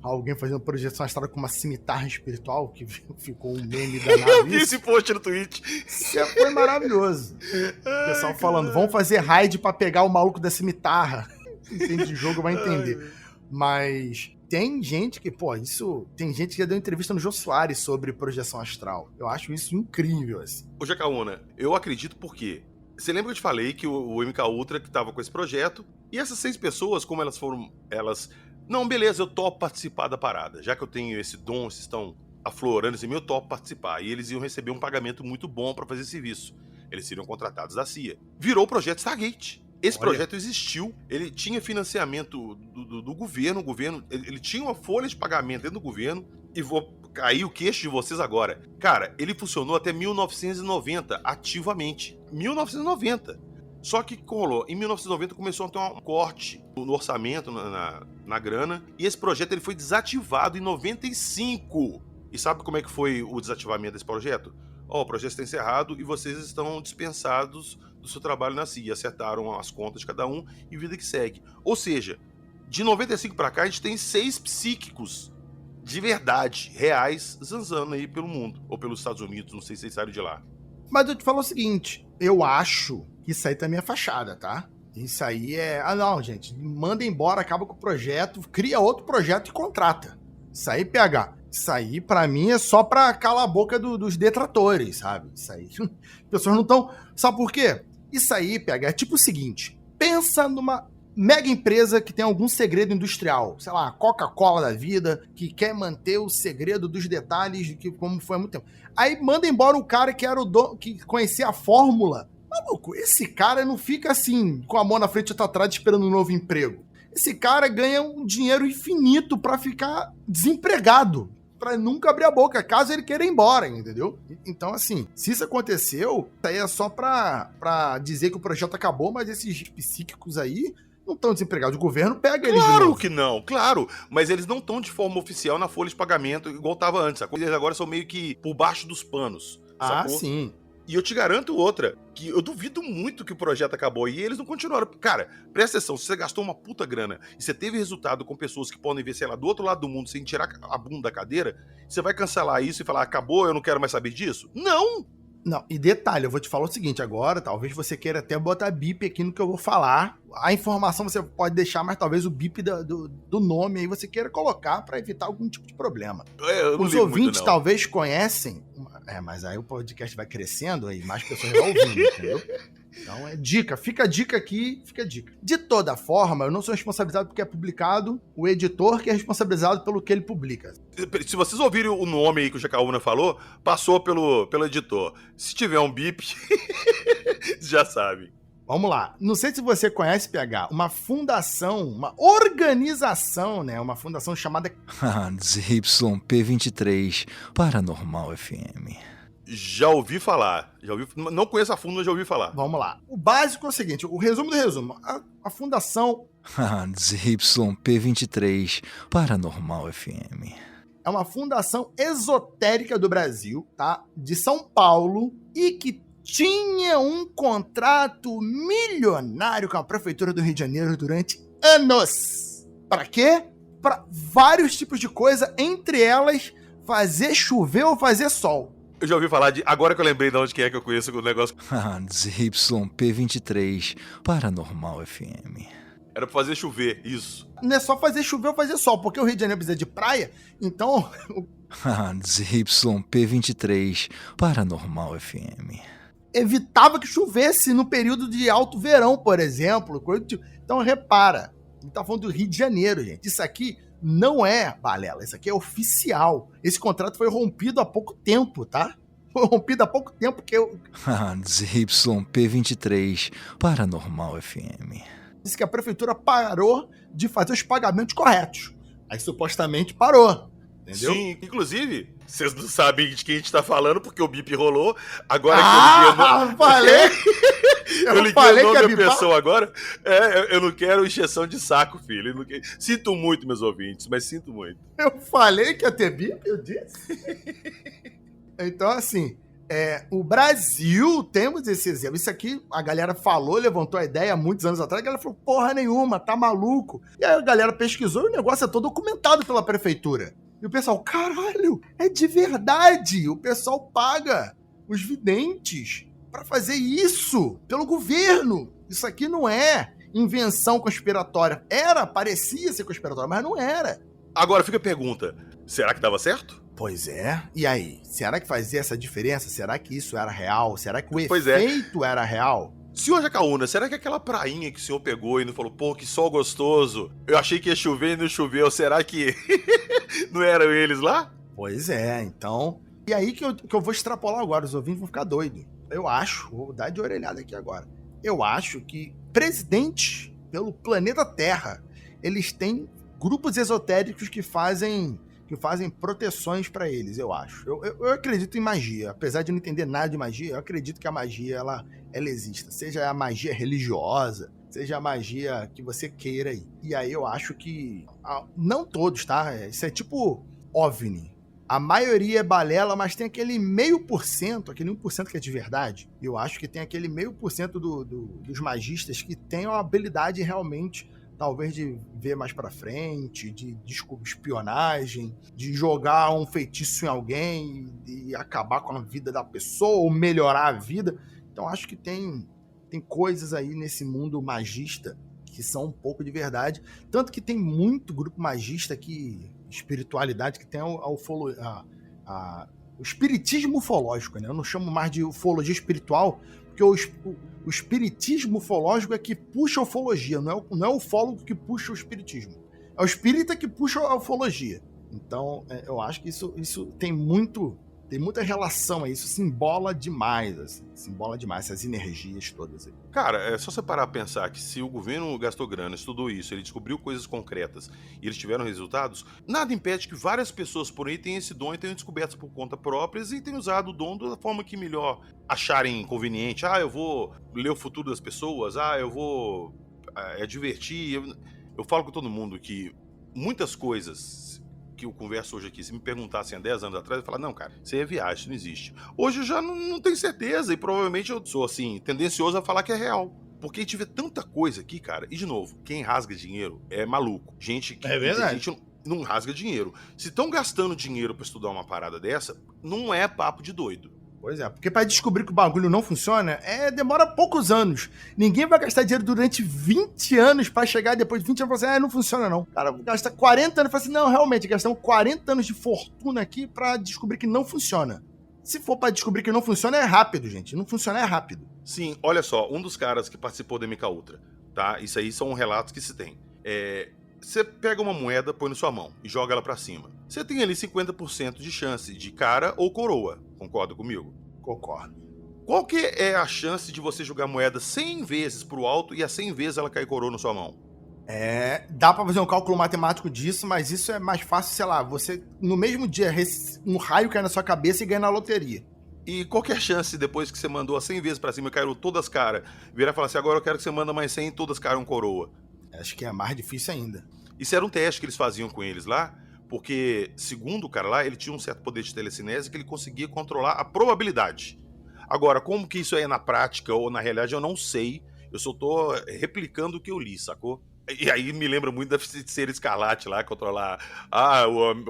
alguém fazendo projeção astral com uma cimitarra espiritual, que ficou um meme danado. Eu vi esse post no Twitch. Isso foi maravilhoso. O pessoal falando, vamos fazer raid pra pegar o maluco da cimitarra. Quem entende de jogo vai entender. Mas tem gente que, tem gente que já deu entrevista no Jô Soares sobre projeção astral. Eu acho isso incrível, assim. Ô, Jacaúna, eu acredito porque você lembra que eu te falei que o MK Ultra que tava com esse projeto, e essas 6 pessoas, como não, beleza, eu topo participar da parada, já que eu tenho esse dom, vocês estão aflorando esse eu topo participar, e eles iam receber um pagamento muito bom pra fazer esse serviço. Eles seriam contratados da CIA. Virou o projeto Stargate. Esse projeto existiu, ele tinha financiamento do governo, ele tinha uma folha de pagamento dentro do governo, e vou cair o queixo de vocês agora. Cara, ele funcionou até 1990, ativamente. 1990. Só que rolou, em 1990 começou a ter um corte no orçamento, na grana, e esse projeto ele foi desativado em 95. E sabe como é que foi o desativamento desse projeto? O projeto está encerrado e vocês estão dispensados do seu trabalho na CIA. Acertaram as contas de cada um e vida que segue. Ou seja, de 95 pra cá a gente tem 6 psíquicos de verdade, reais, zanzando aí pelo mundo. Ou pelos Estados Unidos, não sei se vocês saíram de lá. Mas eu te falo o seguinte, eu acho que isso aí também é fachada, tá? Isso aí é... Ah, não, gente, manda embora, acaba com o projeto, cria outro projeto e contrata. Isso aí, PH, isso aí pra mim é só pra calar a boca dos detratores, sabe? Isso aí, as pessoas não estão... Sabe por quê? Isso aí, PH, é tipo o seguinte, pensa numa mega empresa que tem algum segredo industrial, sei lá, a Coca-Cola da vida, que quer manter o segredo dos detalhes de que, como foi há muito tempo. Aí manda embora o cara que era o dono, que conhecia a fórmula. Maluco, esse cara não fica assim, com a mão na frente e outra atrás, esperando um novo emprego. Esse cara ganha um dinheiro infinito pra ficar desempregado, pra nunca abrir a boca, caso ele queira ir embora, entendeu? Então, assim, se isso aconteceu, isso aí é só pra dizer que o projeto acabou, mas esses psíquicos aí não estão desempregados. O governo pega eles de novo. Claro que não, claro. Mas eles não estão de forma oficial na folha de pagamento igual estava antes. Eles agora são meio que por baixo dos panos. Ah, sacou? sim. E eu te garanto outra, que eu duvido muito que o projeto acabou e eles não continuaram. Cara, presta atenção, se você gastou uma puta grana e você teve resultado com pessoas que podem ver, sei lá, do outro lado do mundo sem tirar a bunda da cadeira, você vai cancelar isso e falar, acabou, eu não quero mais saber disso? Não! Não, e detalhe, eu vou te falar o seguinte agora, talvez você queira até botar bip aqui no que eu vou falar. A informação você pode deixar, mas talvez o bip do nome aí você queira colocar pra evitar algum tipo de problema. Os ouvintes talvez conhecem, mas aí o podcast vai crescendo aí, mais pessoas vão ouvindo, entendeu? Então é dica, fica a dica aqui, fica a dica. De toda forma, eu não sou responsabilizado porque é publicado, o editor que é responsabilizado pelo que ele publica. Se vocês ouvirem o nome aí que o Jacaúna falou, passou pelo editor. Se tiver um bip, já sabe. Vamos lá. Não sei se você conhece, PH, uma fundação, uma organização, né? Uma fundação chamada... ZYP23, Paranormal FM. Já ouvi falar. Não conheço a fundo, mas já ouvi falar. Vamos lá. O básico é o seguinte, o resumo do resumo. A fundação... ZYP23, Paranormal FM. É uma fundação esotérica do Brasil, tá? De São Paulo, e que tinha um contrato milionário com a Prefeitura do Rio de Janeiro durante anos. Para quê? Para vários tipos de coisa, entre elas, fazer chover ou fazer sol. Eu já ouvi falar de... Agora que eu lembrei de onde que é que eu conheço o negócio. ZYP23, Paranormal FM. Era pra fazer chover, isso. Não é só fazer chover ou fazer sol, porque o Rio de Janeiro precisa de praia, então... ZYP23, Paranormal FM. Evitava que chovesse no período de alto verão, por exemplo. Então repara, a gente tá falando do Rio de Janeiro, gente. Isso aqui não é balela, isso aqui é oficial. Esse contrato foi rompido há pouco tempo, tá? Foi rompido há pouco tempo que eu... ZYP23, Paranormal FM. Disse que a prefeitura parou de fazer os pagamentos corretos. Aí supostamente parou, entendeu? Sim, inclusive, vocês não sabem de quem a gente tá falando, porque o bip rolou. Agora que eu falei! Eu liguei o nome da pessoa agora. Eu não quero encheção de saco, filho. Sinto muito, meus ouvintes, mas sinto muito. Eu falei que ia ter bip, eu disse. Então, assim, o Brasil, temos esse exemplo. Isso aqui, a galera falou, levantou a ideia há muitos anos atrás, a galera falou, porra nenhuma, tá maluco. E aí a galera pesquisou e o negócio é todo documentado pela prefeitura. E o pessoal, caralho, é de verdade. O pessoal paga os videntes pra fazer isso pelo governo. Isso aqui não é invenção conspiratória. Parecia ser conspiratória, mas não era. Agora fica a pergunta, será que dava certo? Pois é. E aí? Será que fazia essa diferença? Será que isso era real? Será que o efeito era real? Senhor Jacaúna, será que aquela prainha que o senhor pegou e não falou, pô, que sol gostoso, eu achei que ia chover e não choveu, será que não eram eles lá? Pois é, então... E aí que eu vou extrapolar agora, os ouvintes vão ficar doidos. Eu acho, vou dar de orelhada aqui agora, eu acho que presidentes pelo planeta Terra, eles têm grupos esotéricos que fazem que fazem proteções para eles, eu acho. Eu acredito em magia. Apesar de não entender nada de magia, eu acredito que a magia, ela exista. Seja a magia religiosa, seja a magia que você queira aí. E aí eu acho que... Não todos, tá? Isso é tipo OVNI. A maioria é balela, mas tem aquele 0,5%, aquele 1% que é de verdade. Eu acho que tem aquele 0,5% dos magistas que tem a habilidade realmente... talvez de ver mais pra frente, de espionagem, de jogar um feitiço em alguém e acabar com a vida da pessoa ou melhorar a vida. Então acho que tem coisas aí nesse mundo magista que são um pouco de verdade. Tanto que tem muito grupo magista espiritualidade, que tem o espiritismo ufológico, né? Eu não chamo mais de ufologia espiritual, porque o espiritismo ufológico é que puxa a ufologia, não é o ufólogo que puxa o espiritismo. É o espírita que puxa a ufologia. Então, eu acho que isso tem muita relação aí, isso simbola demais, assim, essas energias todas aí. Cara, é só você parar a pensar que se o governo gastou grana, estudou isso, ele descobriu coisas concretas e eles tiveram resultados, nada impede que várias pessoas por aí tenham esse dom e tenham descoberto por conta próprias e tenham usado o dom da forma que melhor acharem conveniente. Eu vou ler o futuro das pessoas, eu vou divertir. Eu falo com todo mundo que muitas coisas que eu converso hoje aqui, se me perguntassem há 10 anos atrás, eu falar, não, cara, isso aí é viagem, isso não existe. Hoje eu já não tenho certeza e provavelmente eu sou, assim, tendencioso a falar que é real. Porque a gente vê tanta coisa aqui, cara, e de novo, quem rasga dinheiro é maluco. Gente que... É verdade. Gente não rasga dinheiro. Se estão gastando dinheiro pra estudar uma parada dessa, não é papo de doido. Pois é, porque pra descobrir que o bagulho não funciona, demora poucos anos. Ninguém vai gastar dinheiro durante 20 anos pra chegar depois de 20 anos e falar assim, não funciona não. Cara, gasta 40 anos e fala assim, não, realmente, gastamos 40 anos de fortuna aqui pra descobrir que não funciona. Se for pra descobrir que não funciona, é rápido, gente. Não funciona, é rápido. Sim, olha só, um dos caras que participou da MK Ultra, tá? Isso aí são relatos que se tem. Você pega uma moeda, põe na sua mão e joga ela pra cima. Você tem ali 50% de chance de cara ou coroa. Concorda comigo? Concordo. Qual que é a chance de você jogar moeda 100 vezes pro alto e a 100 vezes ela cair coroa na sua mão? Dá pra fazer um cálculo matemático disso, mas isso é mais fácil, sei lá, você no mesmo dia um raio cai na sua cabeça e ganha na loteria. E qual que é a chance, depois que você mandou as 100 vezes pra cima e caíram todas caras, virar e falar assim, agora eu quero que você manda mais 100 e todas caíram coroa? Acho que é mais difícil ainda. Isso era um teste que eles faziam com eles lá, porque, segundo o cara lá, ele tinha um certo poder de telecinese que ele conseguia controlar a probabilidade. Agora, como que isso é na prática ou na realidade, eu não sei. Eu só tô replicando o que eu li, sacou? E aí me lembra muito da Feiticeira Escarlate lá, controlar a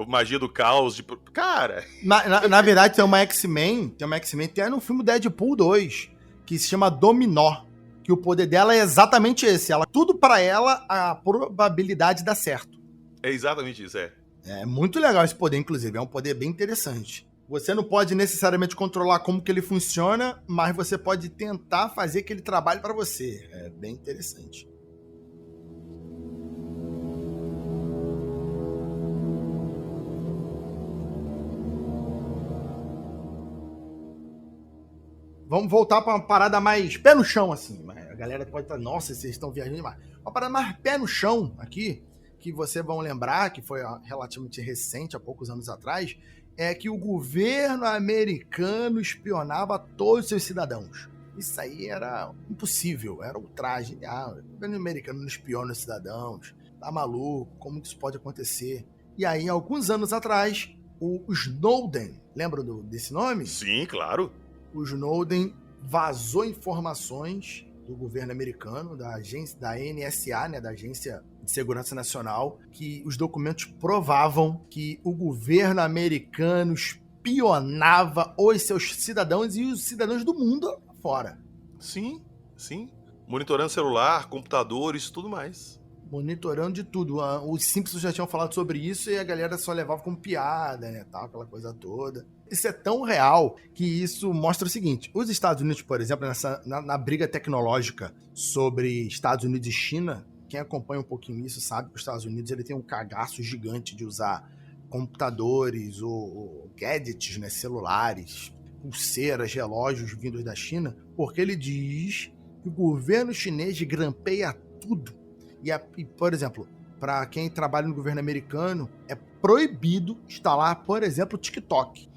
magia do caos. Cara... Na verdade, tem uma X-Men, tem no filme Deadpool 2, que se chama Dominó, que o poder dela é exatamente esse. Tudo pra ela, a probabilidade dá certo. É exatamente isso, É muito legal esse poder, inclusive. É um poder bem interessante. Você não pode necessariamente controlar como que ele funciona, mas você pode tentar fazer que ele trabalhe para você. É bem interessante. Vamos voltar para uma parada mais pé no chão, assim. A galera pode estar, nossa, vocês estão viajando demais. Uma parada mais pé no chão aqui, que vocês vão lembrar, que foi relativamente recente, há poucos anos atrás, é que o governo americano espionava todos os seus cidadãos. Isso aí era impossível, era ultraje. O governo americano não espiona os cidadãos, tá maluco, como que isso pode acontecer? E aí, alguns anos atrás, o Snowden, lembram desse nome? Sim, claro. O Snowden vazou informações do governo americano, da NSA, né, da Agência de Segurança Nacional, que os documentos provavam que o governo americano espionava os seus cidadãos e os cidadãos do mundo fora. Sim. Monitorando celular, computadores, tudo mais. Monitorando de tudo. Os Simpsons já tinham falado sobre isso e a galera só levava como piada, né, tal, aquela coisa toda. Isso é tão real que isso mostra o seguinte: os Estados Unidos, por exemplo, na briga tecnológica sobre Estados Unidos e China, quem acompanha um pouquinho isso sabe que os Estados Unidos ele tem um cagaço gigante de usar computadores ou gadgets, né, celulares, pulseiras, relógios vindos da China, porque ele diz que o governo chinês grampeia tudo. E, por exemplo, para quem trabalha no governo americano, é proibido instalar, por exemplo, o TikTok.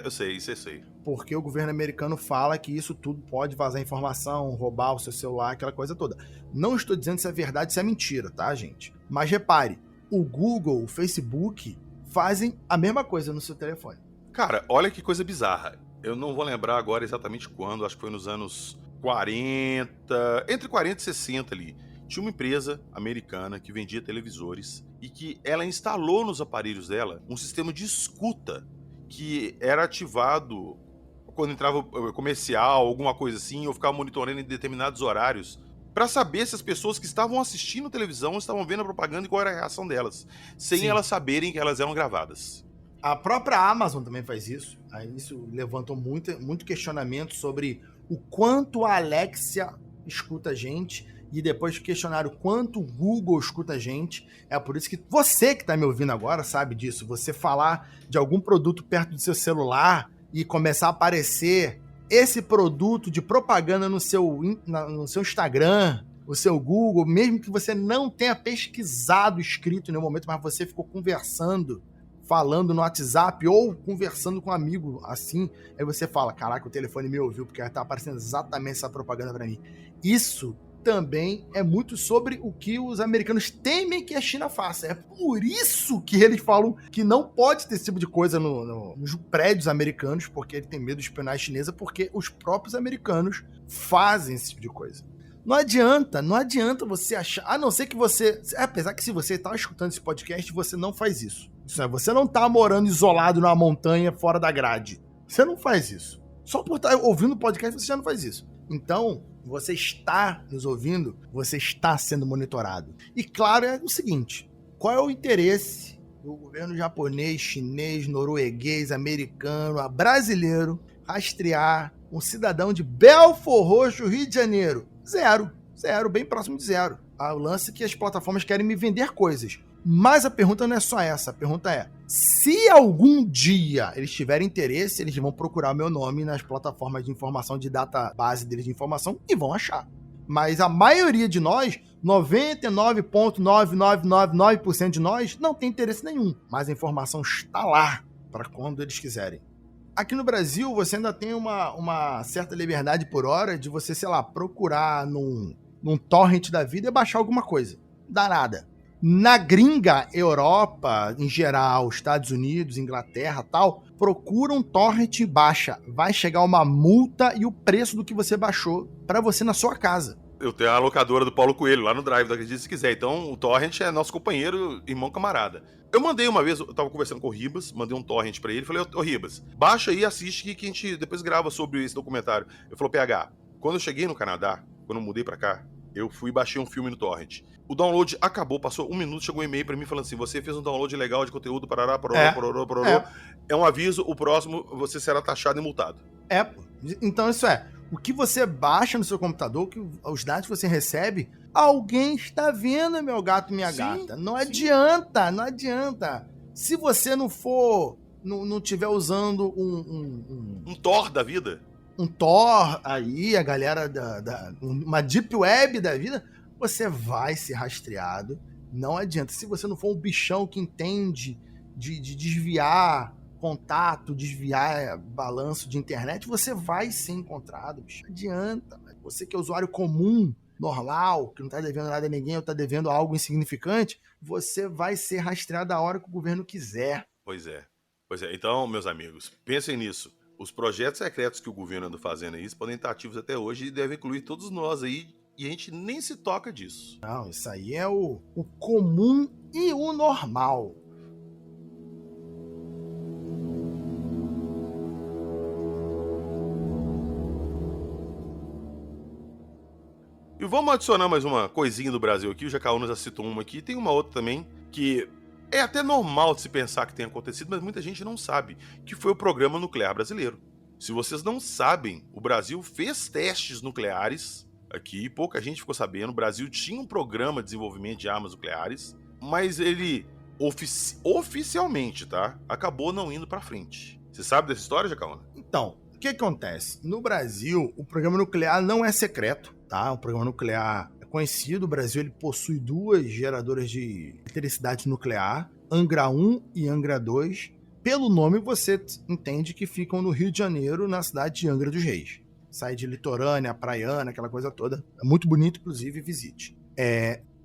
Eu sei, isso eu sei. Porque o governo americano fala que isso tudo pode vazar informação, roubar o seu celular, aquela coisa toda. Não estou dizendo se é verdade, se é mentira, tá, gente? Mas repare, o Google, o Facebook fazem a mesma coisa no seu telefone. Cara, olha que coisa bizarra. Eu não vou lembrar agora exatamente quando, acho que foi nos anos 40, entre 40 e 60 ali. Tinha uma empresa americana que vendia televisores e que ela instalou nos aparelhos dela um sistema de escuta que era ativado quando entrava comercial, alguma coisa assim, ou ficava monitorando em determinados horários para saber se as pessoas que estavam assistindo televisão estavam vendo a propaganda e qual era a reação delas, sem Sim. elas saberem que elas eram gravadas. A própria Amazon também faz isso. Aí isso levantou muito questionamento sobre o quanto a Alexia escuta a gente e depois questionaram o quanto o Google escuta a gente. É por isso que você que está me ouvindo agora sabe disso. Você falar de algum produto perto do seu celular e começar a aparecer esse produto de propaganda no seu Instagram, o seu Google, mesmo que você não tenha pesquisado escrito em nenhum momento, mas você ficou conversando, falando no WhatsApp ou conversando com um amigo assim, aí você fala, caraca, o telefone me ouviu porque tá aparecendo exatamente essa propaganda para mim. Isso também é muito sobre o que os americanos temem que a China faça. É por isso que eles falam que não pode ter esse tipo de coisa nos prédios americanos, porque ele tem medo de espionagem chinesa, porque os próprios americanos fazem esse tipo de coisa. Não adianta você achar, a não ser que você, apesar que se você tá escutando esse podcast, você não faz isso. Você não tá morando isolado numa montanha fora da grade. Você não faz isso. Só por estar ouvindo o podcast, você já não faz isso. Então, você está nos ouvindo, você está sendo monitorado. E claro, é o seguinte, qual é o interesse do governo japonês, chinês, norueguês, americano, brasileiro, rastrear um cidadão de Belford Roxo, Rio de Janeiro? Zero, bem próximo de zero. O lance é que as plataformas querem me vender coisas. Mas a pergunta não é só essa, a pergunta é, se algum dia eles tiverem interesse, eles vão procurar meu nome nas plataformas de informação, de database deles de informação e vão achar. Mas a maioria de nós, 99,9999% de nós, não tem interesse nenhum. Mas a informação está lá para quando eles quiserem. Aqui no Brasil, você ainda tem uma certa liberdade por hora de você, sei lá, procurar num torrent da vida e baixar alguma coisa. Dá nada. Na gringa, Europa, em geral, Estados Unidos, Inglaterra, tal, procura um torrent e baixa. Vai chegar uma multa e o preço do que você baixou para você na sua casa. Eu tenho a locadora do Paulo Coelho lá no Drive, da Acredite Se Quiser. Então, o torrent é nosso companheiro, irmão, camarada. Eu mandei uma vez, eu tava conversando com o Ribas, mandei um torrent pra ele, falei, ô Ribas, baixa aí e assiste que a gente depois grava sobre esse documentário. Ele falou, PH, quando eu cheguei no Canadá, quando eu mudei pra cá, eu fui e baixei um filme no torrent. O download acabou, passou 1 minuto, chegou um e-mail pra mim falando assim, você fez um download legal de conteúdo, parará, pororô. É um aviso, o próximo você será taxado e multado. Pô. Então isso é, o que você baixa no seu computador, os dados que você recebe, alguém está vendo, meu gato, minha gata. Não adianta. Se você não for, não tiver usando um Tor da vida, um Tor aí, a galera uma Deep Web da vida, você vai ser rastreado. Não adianta. Se você não for um bichão que entende de desviar contato, desviar balanço de internet, você vai ser encontrado, bicho. Não adianta. Você que é usuário comum, normal, que não tá devendo nada a ninguém ou tá devendo algo insignificante, você vai ser rastreado a hora que o governo quiser. Pois é. Então, meus amigos, pensem nisso. Os projetos secretos que o governo anda fazendo aí podem estar ativos até hoje e devem incluir todos nós aí, e a gente nem se toca disso. Não, isso aí é o comum e o normal. E vamos adicionar mais uma coisinha do Brasil aqui, o Jacaúna já citou uma aqui, tem uma outra também, que é até normal de se pensar que tenha acontecido, mas muita gente não sabe, que foi o Programa Nuclear Brasileiro. Se vocês não sabem, o Brasil fez testes nucleares aqui, pouca gente ficou sabendo, o Brasil tinha um programa de desenvolvimento de armas nucleares, mas ele, oficialmente, tá, acabou não indo pra frente. Você sabe dessa história, Jacaúna? Então, o que acontece? No Brasil, o programa nuclear não é secreto, tá? O programa nuclear é conhecido. O Brasil ele possui 2 geradoras de eletricidade nuclear, Angra 1 e Angra 2. Pelo nome, você entende que ficam no Rio de Janeiro, na cidade de Angra dos Reis. Sai de litorânea, praiana, aquela coisa toda. É muito bonito, inclusive, visite.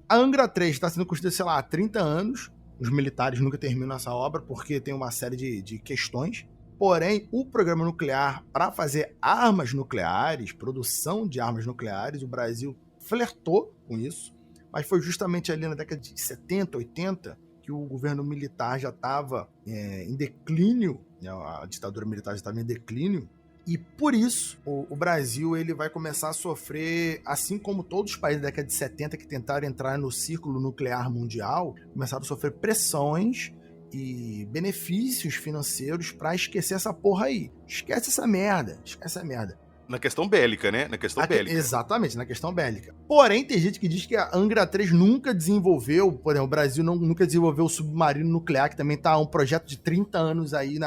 A Angra 3 está sendo construída, sei lá, há 30 anos. Os militares nunca terminam essa obra porque tem uma série de questões. Porém, o programa nuclear, para fazer armas nucleares, produção de armas nucleares, o Brasil flertou com isso, mas foi justamente ali na década de 70, 80, que o governo militar já estava em declínio, né, a ditadura militar já estava em declínio, e por isso o Brasil ele vai começar a sofrer, assim como todos os países da década de 70 que tentaram entrar no círculo nuclear mundial, começaram a sofrer pressões e benefícios financeiros pra esquecer essa porra aí. Esquece essa merda. Na questão bélica, né? Na questão bélica. Exatamente, na questão bélica. Porém, tem gente que diz que a Angra 3 nunca desenvolveu, por exemplo, o Brasil nunca desenvolveu o submarino nuclear, que também tá um projeto de 30 anos aí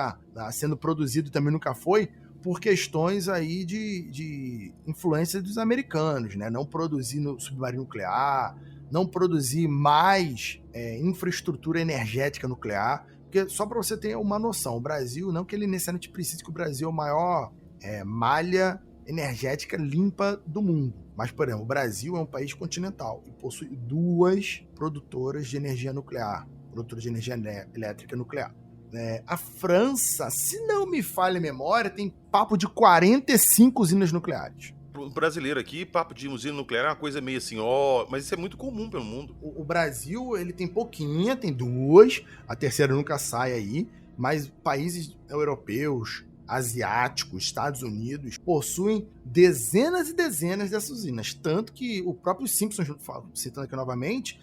sendo produzido e também nunca foi, por questões aí de influência dos americanos, né? Não produzir no submarino nuclear, não produzir mais infraestrutura energética nuclear, porque só para você ter uma noção, o Brasil, não que ele necessariamente precise, que o Brasil é a maior malha energética limpa do mundo, mas, por exemplo, o Brasil é um país continental e possui 2 produtoras de energia nuclear, produtoras de energia elétrica nuclear. A França, se não me falha a memória, tem papo de 45 usinas nucleares. Pro brasileiro aqui, papo de usina nuclear é uma coisa meio assim, mas isso é muito comum pelo mundo. O Brasil, ele tem pouquinha, tem 2, a terceira nunca sai aí, mas países europeus, asiáticos, Estados Unidos, possuem dezenas e dezenas dessas usinas, tanto que o próprio Simpsons, citando aqui novamente,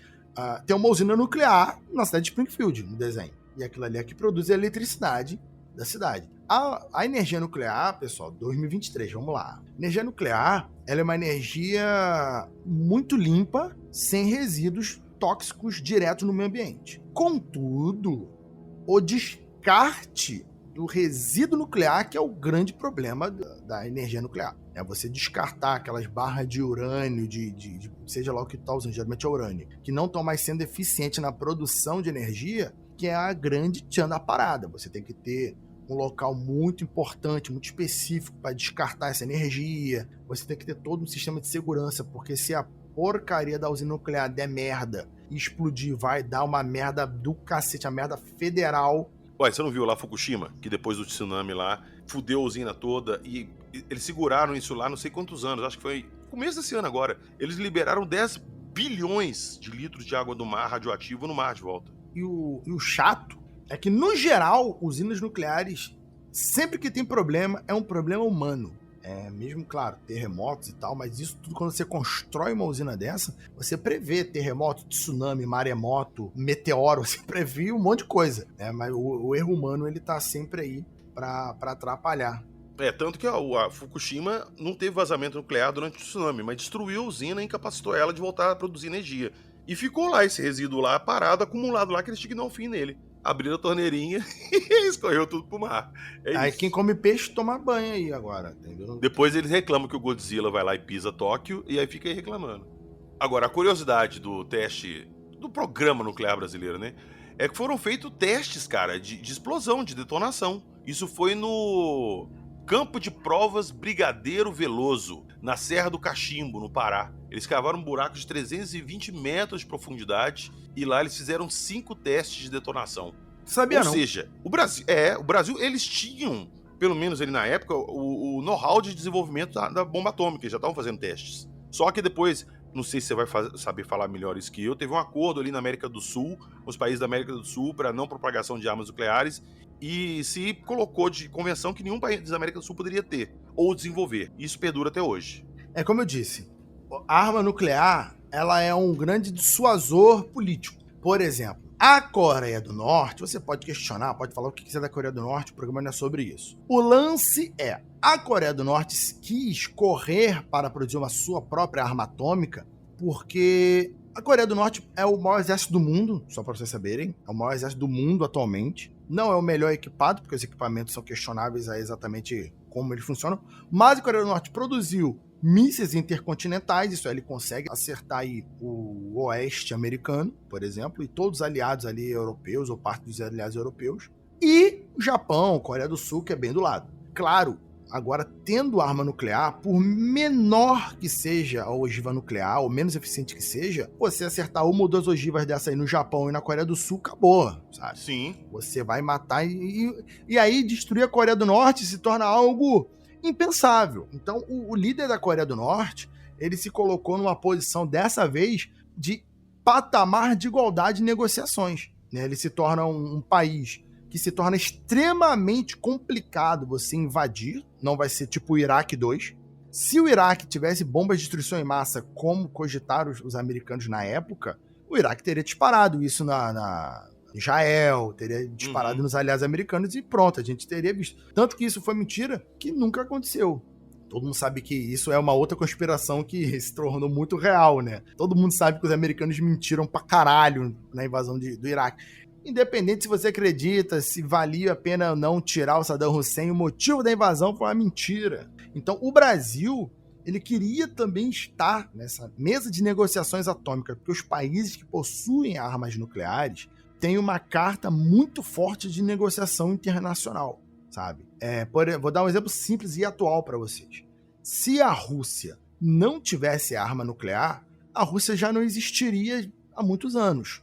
tem uma usina nuclear na cidade de Springfield, no desenho, e aquilo ali é que produz a eletricidade da cidade. A energia nuclear, pessoal, 2023, vamos lá. Energia nuclear, ela é uma energia muito limpa, sem resíduos tóxicos direto no meio ambiente. Contudo, o descarte do resíduo nuclear que é o grande problema da energia nuclear. É você descartar aquelas barras de urânio, seja lá o que está usando, geralmente é urânio, que não estão mais sendo eficientes na produção de energia, que é a grande tchan da parada. Você tem que ter um local muito importante, muito específico para descartar essa energia. Você tem que ter todo um sistema de segurança, porque se a porcaria da usina nuclear der merda e explodir, vai dar uma merda do cacete, a merda federal. Ué, você não viu lá Fukushima, que depois do tsunami lá, fudeu a usina toda e eles seguraram isso lá não sei quantos anos, acho que foi começo desse ano agora. Eles liberaram 10 bilhões de litros de água do mar radioativo no mar de volta. E o chato é que, no geral, usinas nucleares, sempre que tem problema, é um problema humano. Mesmo, claro, terremotos e tal, mas isso tudo, quando você constrói uma usina dessa, você prevê terremoto, tsunami, maremoto, meteoro, você prevê um monte de coisa, né? Mas o erro humano, ele tá sempre aí pra atrapalhar. Tanto que a Fukushima não teve vazamento nuclear durante o tsunami, mas destruiu a usina e incapacitou ela de voltar a produzir energia. E ficou lá esse resíduo lá, parado, acumulado lá, que eles tinham que dar um fim nele. Abriram a torneirinha e escorreu tudo pro mar. Aí isso. Quem come peixe toma banho aí agora, entendeu? Depois eles reclamam que o Godzilla vai lá e pisa Tóquio, e aí fica aí reclamando. Agora, a curiosidade do teste, do programa nuclear brasileiro, né? É que foram feitos testes, cara, de explosão, de detonação. Isso foi no Campo de Provas Brigadeiro Veloso, na Serra do Cachimbo, no Pará. Eles cavaram um buraco de 320 metros de profundidade e lá eles fizeram 5 testes de detonação. Sabia não? Ou seja, o Brasil, eles tinham, pelo menos ali na época, o know-how de desenvolvimento da bomba atômica, eles já estavam fazendo testes. Só que depois, não sei se você vai saber falar melhor isso que eu, teve um acordo ali na América do Sul, os países da América do Sul, para não propagação de armas nucleares, e se colocou de convenção que nenhum país da América do Sul poderia ter ou desenvolver. Isso perdura até hoje. É como eu disse, a arma nuclear, ela é um grande dissuasor político. Por exemplo, a Coreia do Norte, você pode questionar, pode falar o que quiser da Coreia do Norte, o programa não é sobre isso. O lance é, a Coreia do Norte quis correr para produzir uma sua própria arma atômica, porque a Coreia do Norte é o maior exército do mundo, só para vocês saberem, é o maior exército do mundo atualmente. Não é o melhor equipado, porque os equipamentos são questionáveis a exatamente como eles funcionam, mas a Coreia do Norte produziu mísseis intercontinentais, isso aí ele consegue acertar aí o oeste americano, por exemplo, e todos os aliados ali europeus, ou parte dos aliados europeus, e o Japão, Coreia do Sul, que é bem do lado. Claro, agora, tendo arma nuclear, por menor que seja a ogiva nuclear, ou menos eficiente que seja, você acertar uma ou duas ogivas dessa aí no Japão e na Coreia do Sul, acabou, sabe? Sim. Você vai matar e aí destruir a Coreia do Norte se torna algo impensável. Então, o líder da Coreia do Norte, ele se colocou numa posição, dessa vez, de patamar de igualdade de negociações, né? Ele se torna um país que se torna extremamente complicado você invadir, não vai ser tipo o Iraque 2. Se o Iraque tivesse bombas de destruição em massa, como cogitaram os americanos na época, o Iraque teria disparado isso na Israel, teria disparado nos aliados americanos e pronto, a gente teria visto. Tanto que isso foi mentira, que nunca aconteceu. Todo mundo sabe que isso é uma outra conspiração que se tornou muito real, né? Todo mundo sabe que os americanos mentiram pra caralho na invasão do Iraque. Independente se você acredita, se valia a pena ou não tirar o Saddam Hussein, o motivo da invasão foi uma mentira. Então, o Brasil, ele queria também estar nessa mesa de negociações atômicas, porque os países que possuem armas nucleares têm uma carta muito forte de negociação internacional, sabe? Vou dar um exemplo simples e atual para vocês. Se a Rússia não tivesse arma nuclear, a Rússia já não existiria há muitos anos.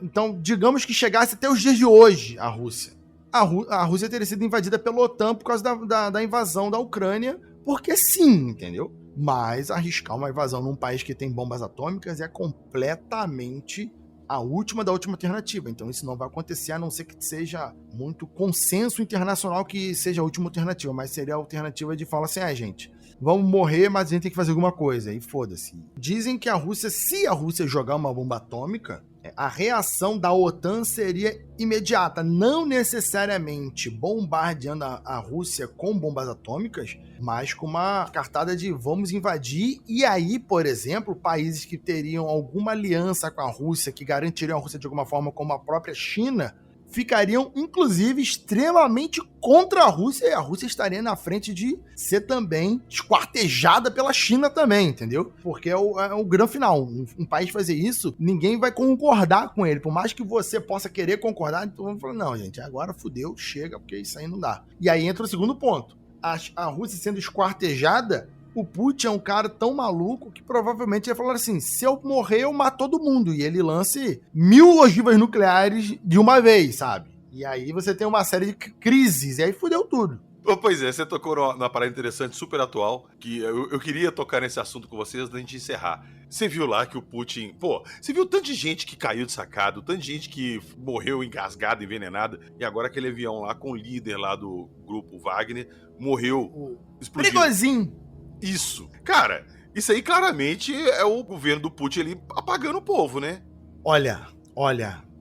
Então, digamos que chegasse até os dias de hoje a Rússia. A Rússia teria sido invadida pela OTAN por causa da invasão da Ucrânia, porque sim, entendeu? Mas arriscar uma invasão num país que tem bombas atômicas é completamente a última da última alternativa. Então isso não vai acontecer, a não ser que seja muito consenso internacional que seja a última alternativa, mas seria a alternativa de falar assim, gente, vamos morrer, mas a gente tem que fazer alguma coisa, e foda-se. Dizem que se a Rússia jogar uma bomba atômica, a reação da OTAN seria imediata, não necessariamente bombardeando a Rússia com bombas atômicas, mas com uma cartada de vamos invadir, e aí, por exemplo, países que teriam alguma aliança com a Rússia, que garantiriam a Rússia de alguma forma, como a própria China, ficariam, inclusive, extremamente contra a Rússia, e a Rússia estaria na frente de ser também esquartejada pela China também, entendeu? Porque é o grande final. Um país fazer isso, ninguém vai concordar com ele. Por mais que você possa querer concordar, então vamos falar, não, gente, agora fudeu, chega, porque isso aí não dá. E aí entra o segundo ponto. A Rússia sendo esquartejada, o Putin é um cara tão maluco que provavelmente ia falar assim, se eu morrer, eu mato todo mundo. E ele lance 1000 ogivas nucleares de uma vez, sabe? E aí você tem uma série de crises, e aí fudeu tudo. Pois é, você tocou numa parada interessante, super atual, que eu queria tocar nesse assunto com vocês antes de encerrar. Você viu lá que o Putin... você viu tanto de gente que caiu de sacado, tanto de gente que morreu engasgada, envenenada, e agora aquele avião lá com o líder lá do grupo Wagner morreu, explodiu. Perigosinho. Isso. Cara, isso aí claramente é o governo do Putin ali apagando o povo, né? Olha,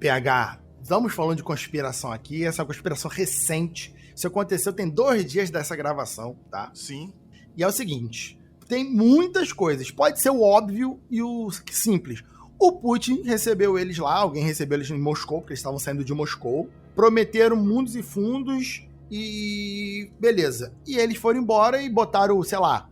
PH, estamos falando de conspiração aqui, essa conspiração recente. Isso aconteceu tem 2 dias dessa gravação, tá? Sim. E é o seguinte, tem muitas coisas. Pode ser o óbvio e o simples. O Putin recebeu eles lá, alguém recebeu eles em Moscou, porque eles estavam saindo de Moscou. Prometeram mundos e fundos e beleza. E eles foram embora e botaram, sei lá,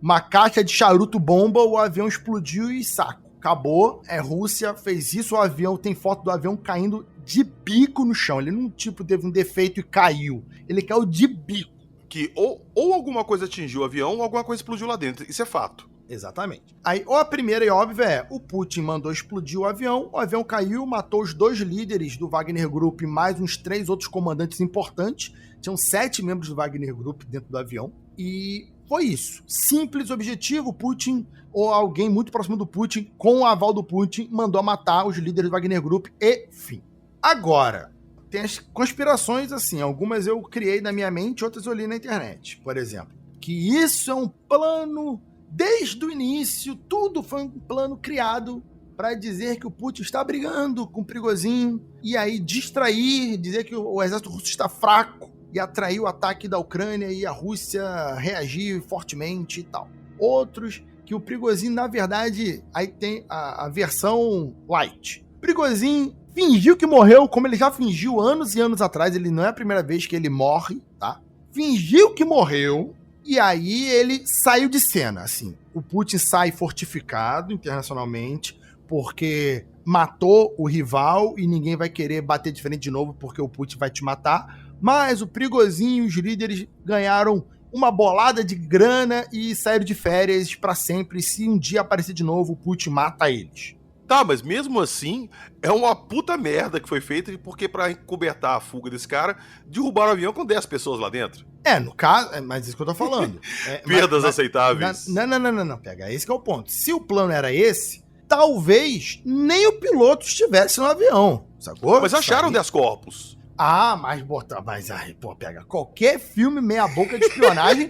uma caixa de charuto bomba, o avião explodiu e saco. Acabou, Rússia, fez isso, o avião, tem foto do avião caindo de bico no chão. Ele não, teve um defeito e caiu. Ele caiu de bico. Que ou alguma coisa atingiu o avião ou alguma coisa explodiu lá dentro. Isso é fato. Exatamente. Aí, a primeira e óbvia o Putin mandou explodir o avião caiu, matou os 2 líderes do Wagner Group e mais uns 3 outros comandantes importantes. Tinham 7 membros do Wagner Group dentro do avião. E foi isso. Simples objetivo, Putin ou alguém muito próximo do Putin, com o aval do Putin, mandou matar os líderes do Wagner Group e fim. Agora, tem as conspirações assim, algumas eu criei na minha mente, outras eu li na internet. Por exemplo, que isso é um plano, desde o início, tudo foi um plano criado para dizer que o Putin está brigando com o Prigozhin e aí distrair, dizer que o exército russo está fraco e atrair o ataque da Ucrânia e a Rússia reagir fortemente e tal. Outros, que o Prigozhin, na verdade, aí tem a versão light. Prigozhin fingiu que morreu, como ele já fingiu anos e anos atrás, ele não é a primeira vez que ele morre, tá? Fingiu que morreu, E aí ele saiu de cena, assim. O Putin sai fortificado internacionalmente, porque matou o rival e ninguém vai querer bater de frente de novo porque o Putin vai te matar. Mas o Prigozhin e os líderes ganharam uma bolada de grana e saíram de férias pra sempre. Se um dia aparecer de novo, o Putin mata eles. Tá, mas mesmo assim, é uma puta merda que foi feita, porque pra encobertar a fuga desse cara, derrubaram o avião com 10 pessoas lá dentro. No caso, mas isso que eu tô falando. Perdas aceitáveis. Não, pega, esse que é o ponto. Se o plano era esse, talvez nem o piloto estivesse no avião, sacou? Mas acharam 10 corpos. Pega. Qualquer filme meia boca de espionagem,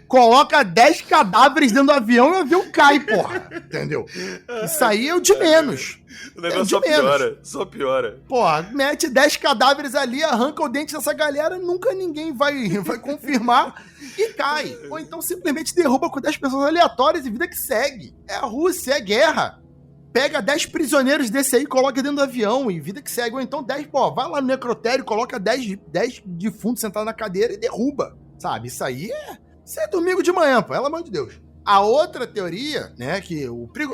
coloca 10 cadáveres dentro do avião e o avião cai, porra. Entendeu? Isso aí é o de menos. O negócio só piora. Porra, mete 10 cadáveres ali, arranca o dente dessa galera, nunca ninguém vai confirmar e cai. Ou então simplesmente derruba com 10 pessoas aleatórias e vida que segue. É a Rússia, é guerra. Pega 10 prisioneiros desse aí, coloca dentro do avião e vida que segue. Ou então 10, vai lá no necrotério, coloca 10 defuntos sentados na cadeira e derruba. Sabe? Isso é domingo de manhã, pelo amor de Deus. A outra teoria, né,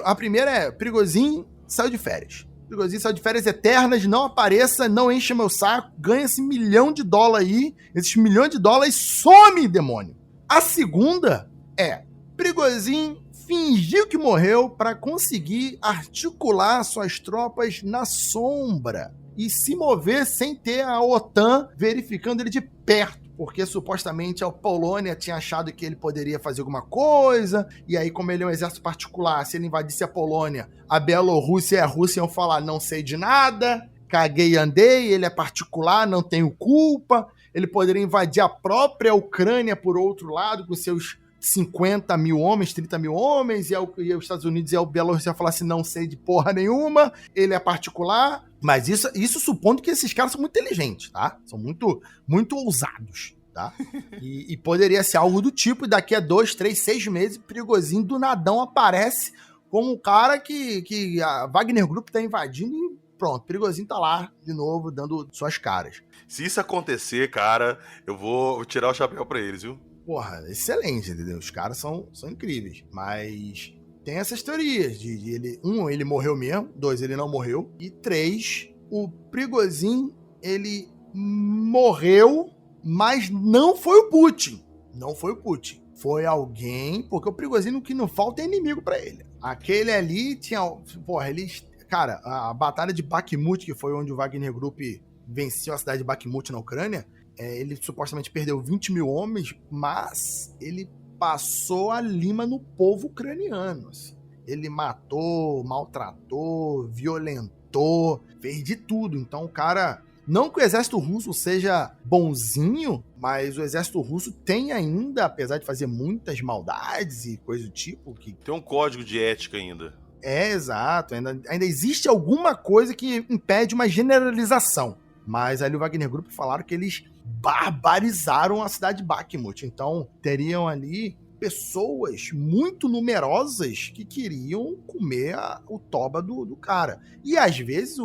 a primeira é Prigozhin saiu de férias. Prigozhin saiu de férias eternas, não apareça, não enche meu saco, ganha-se $1 milhão aí, esses $1 milhões some, demônio. A segunda é Prigozhin fingiu que morreu para conseguir articular suas tropas na sombra e se mover sem ter a OTAN verificando ele de perto, porque supostamente a Polônia tinha achado que ele poderia fazer alguma coisa, e aí como ele é um exército particular, se ele invadisse a Polônia, a Bielorrússia e a Rússia iam falar, não sei de nada, caguei e andei, ele é particular, não tenho culpa, ele poderia invadir a própria Ucrânia por outro lado, com seus 50 mil homens, 30 mil homens, e os Estados Unidos e a Bielorrússia falar assim, não sei de porra nenhuma, ele é particular, mas isso supondo que esses caras são muito inteligentes, tá? São muito, muito ousados, tá? E poderia ser algo do tipo, e daqui a 2, 3, 6 meses, Prigozhin do nadão aparece como um cara que a Wagner Group tá invadindo e pronto, Prigozhin tá lá de novo, dando suas caras. Se isso acontecer, cara, eu vou tirar o chapéu pra eles, viu? Porra, excelente, entendeu? Os caras são incríveis. Mas tem essas teorias de ele... ele morreu mesmo. 2, ele não morreu. E 3, o Prigozhin, ele morreu, mas não foi o Putin. Não foi o Putin. Foi alguém... Porque o Prigozhin, o que não falta é inimigo pra ele. Aquele ali tinha... Porra, eles... Cara, a batalha de Bakhmut, que foi onde o Wagner Group venceu a cidade de Bakhmut na Ucrânia... ele supostamente perdeu 20 mil homens, mas ele passou a lima no povo ucraniano. Assim. Ele matou, maltratou, violentou, fez de tudo. Então o cara... Não que o exército russo seja bonzinho, mas o exército russo tem ainda, apesar de fazer muitas maldades e coisa do tipo... Tem um código de ética ainda. Exato. Ainda existe alguma coisa que impede uma generalização. Mas ali o Wagner Group falaram que eles barbarizaram a cidade de Bakhmut. Então, teriam ali pessoas muito numerosas que queriam comer o toba do cara. E, às vezes,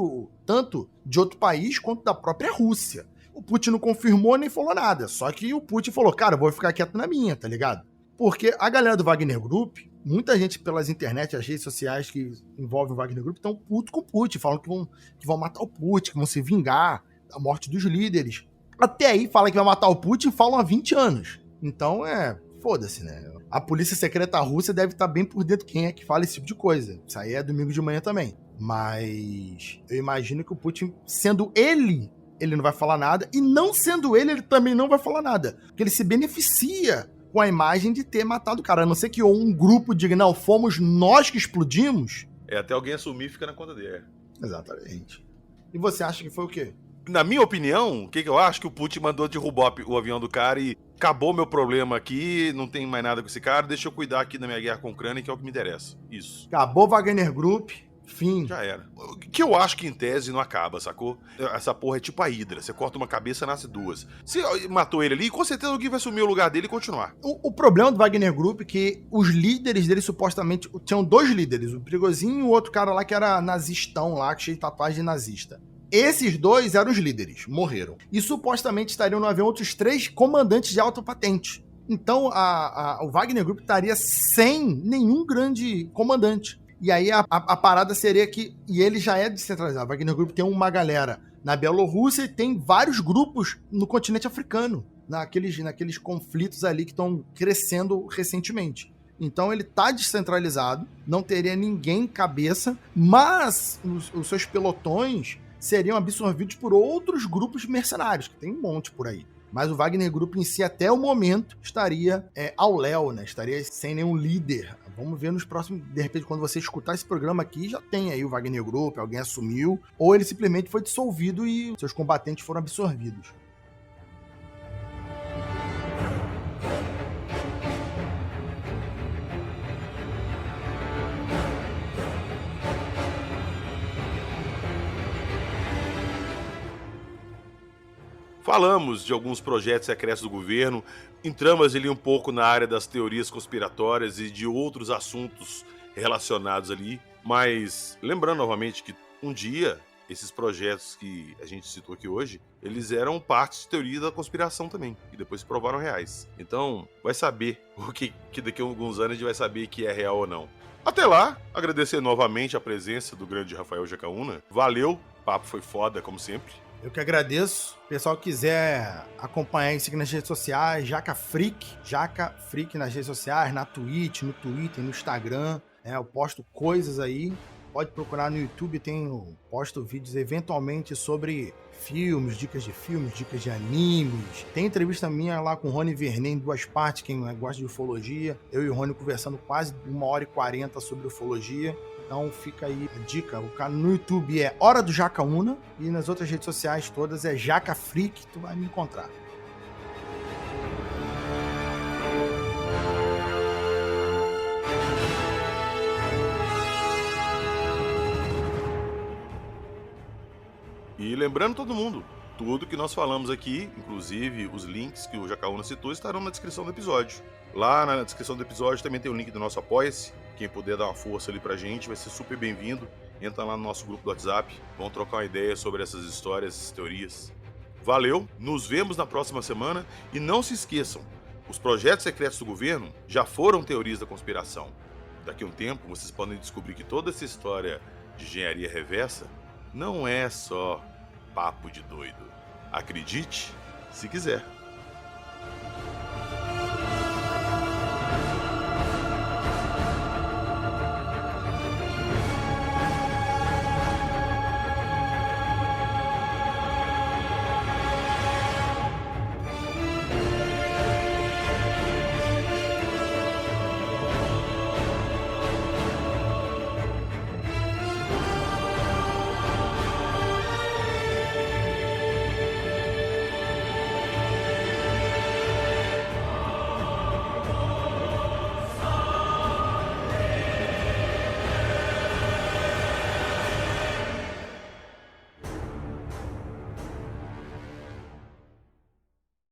tanto de outro país quanto da própria Rússia. O Putin não confirmou nem falou nada. Só que o Putin falou, cara, eu vou ficar quieto na minha, tá ligado? Porque a galera do Wagner Group, muita gente pelas internet, as redes sociais que envolvem o Wagner Group, estão puto com o Putin, falam que vão matar o Putin, que vão se vingar da morte dos líderes. Até aí, fala que vai matar o Putin, falam há 20 anos. Então, foda-se, né? A polícia secreta russa deve estar bem por dentro quem é que fala esse tipo de coisa. Isso aí é domingo de manhã também. Mas eu imagino que o Putin, sendo ele não vai falar nada. E não sendo ele também não vai falar nada. Porque ele se beneficia com a imagem de ter matado o cara. A não ser que um grupo diga, não, fomos nós que explodimos. Até alguém assumir e fica na conta dele. Exatamente. E você acha que foi o quê? Na minha opinião, o que eu acho? Que o Putin mandou derrubar o avião do cara e acabou meu problema aqui, não tem mais nada com esse cara, deixa eu cuidar aqui da minha guerra com a Ucrânia, que é o que me interessa. Isso. Acabou o Wagner Group, fim. Já era. Que eu acho que em tese não acaba, sacou? Essa porra é tipo a Hidra, você corta uma cabeça, nasce 2. Se matou ele ali, com certeza alguém vai assumir o lugar dele e continuar. O problema do Wagner Group é que os líderes dele supostamente, tinham 2 líderes, o Prigozhin e o outro cara lá que era nazistão lá, cheio de tatuagem nazista. Esses 2 eram os líderes, morreram. E supostamente estariam no avião outros 3 comandantes de alta patente. Então o Wagner Group estaria sem nenhum grande comandante. E aí a parada seria que... E ele já é descentralizado. O Wagner Group tem uma galera na Bielorrússia e tem vários grupos no continente africano, naqueles conflitos ali que estão crescendo recentemente. Então ele está descentralizado, não teria ninguém cabeça, mas os seus pelotões seriam absorvidos por outros grupos mercenários, que tem um monte por aí. Mas o Wagner Group em si, até o momento, estaria ao léu, né? Estaria sem nenhum líder. Vamos ver nos próximos... De repente, quando você escutar esse programa aqui, já tem aí o Wagner Group, alguém assumiu, ou ele simplesmente foi dissolvido e seus combatentes foram absorvidos. Falamos de alguns projetos secretos do governo, entramos ali um pouco na área das teorias conspiratórias e de outros assuntos relacionados ali, mas lembrando novamente que um dia esses projetos que a gente citou aqui hoje, eles eram parte de teoria da conspiração também, e depois se provaram reais. Então, vai saber o que daqui a alguns anos a gente vai saber que é real ou não. Até lá, agradecer novamente a presença do grande Rafael Jacaúna. Valeu, o papo foi foda, como sempre. Eu que agradeço. O pessoal quiser acompanhar e seguir nas redes sociais, Jaca Freak nas redes sociais, na Twitch, no Twitter, no Instagram. Eu posto coisas aí. Pode procurar no YouTube, posto vídeos eventualmente sobre filmes, dicas de animes. Tem entrevista minha lá com o Rony Vernet em 2 partes, quem gosta de ufologia. Eu e o Rony conversando quase 1h40 sobre ufologia. Então fica aí a dica. O canal no YouTube é Hora do Jacaúna e nas outras redes sociais todas é Jaca Freak, tu vai me encontrar. E lembrando todo mundo, tudo que nós falamos aqui, inclusive os links que o Jacaúna citou, estarão na descrição do episódio. Lá na descrição do episódio também tem o link do nosso Apoia-se. Quem puder dar uma força ali pra gente vai ser super bem-vindo. Entra lá no nosso grupo do WhatsApp, vamos trocar uma ideia sobre essas histórias, essas teorias. Valeu, nos vemos na próxima semana e não se esqueçam, os projetos secretos do governo já foram teorias da conspiração. Daqui a um tempo vocês podem descobrir que toda essa história de engenharia reversa não é só papo de doido. Acredite, se quiser.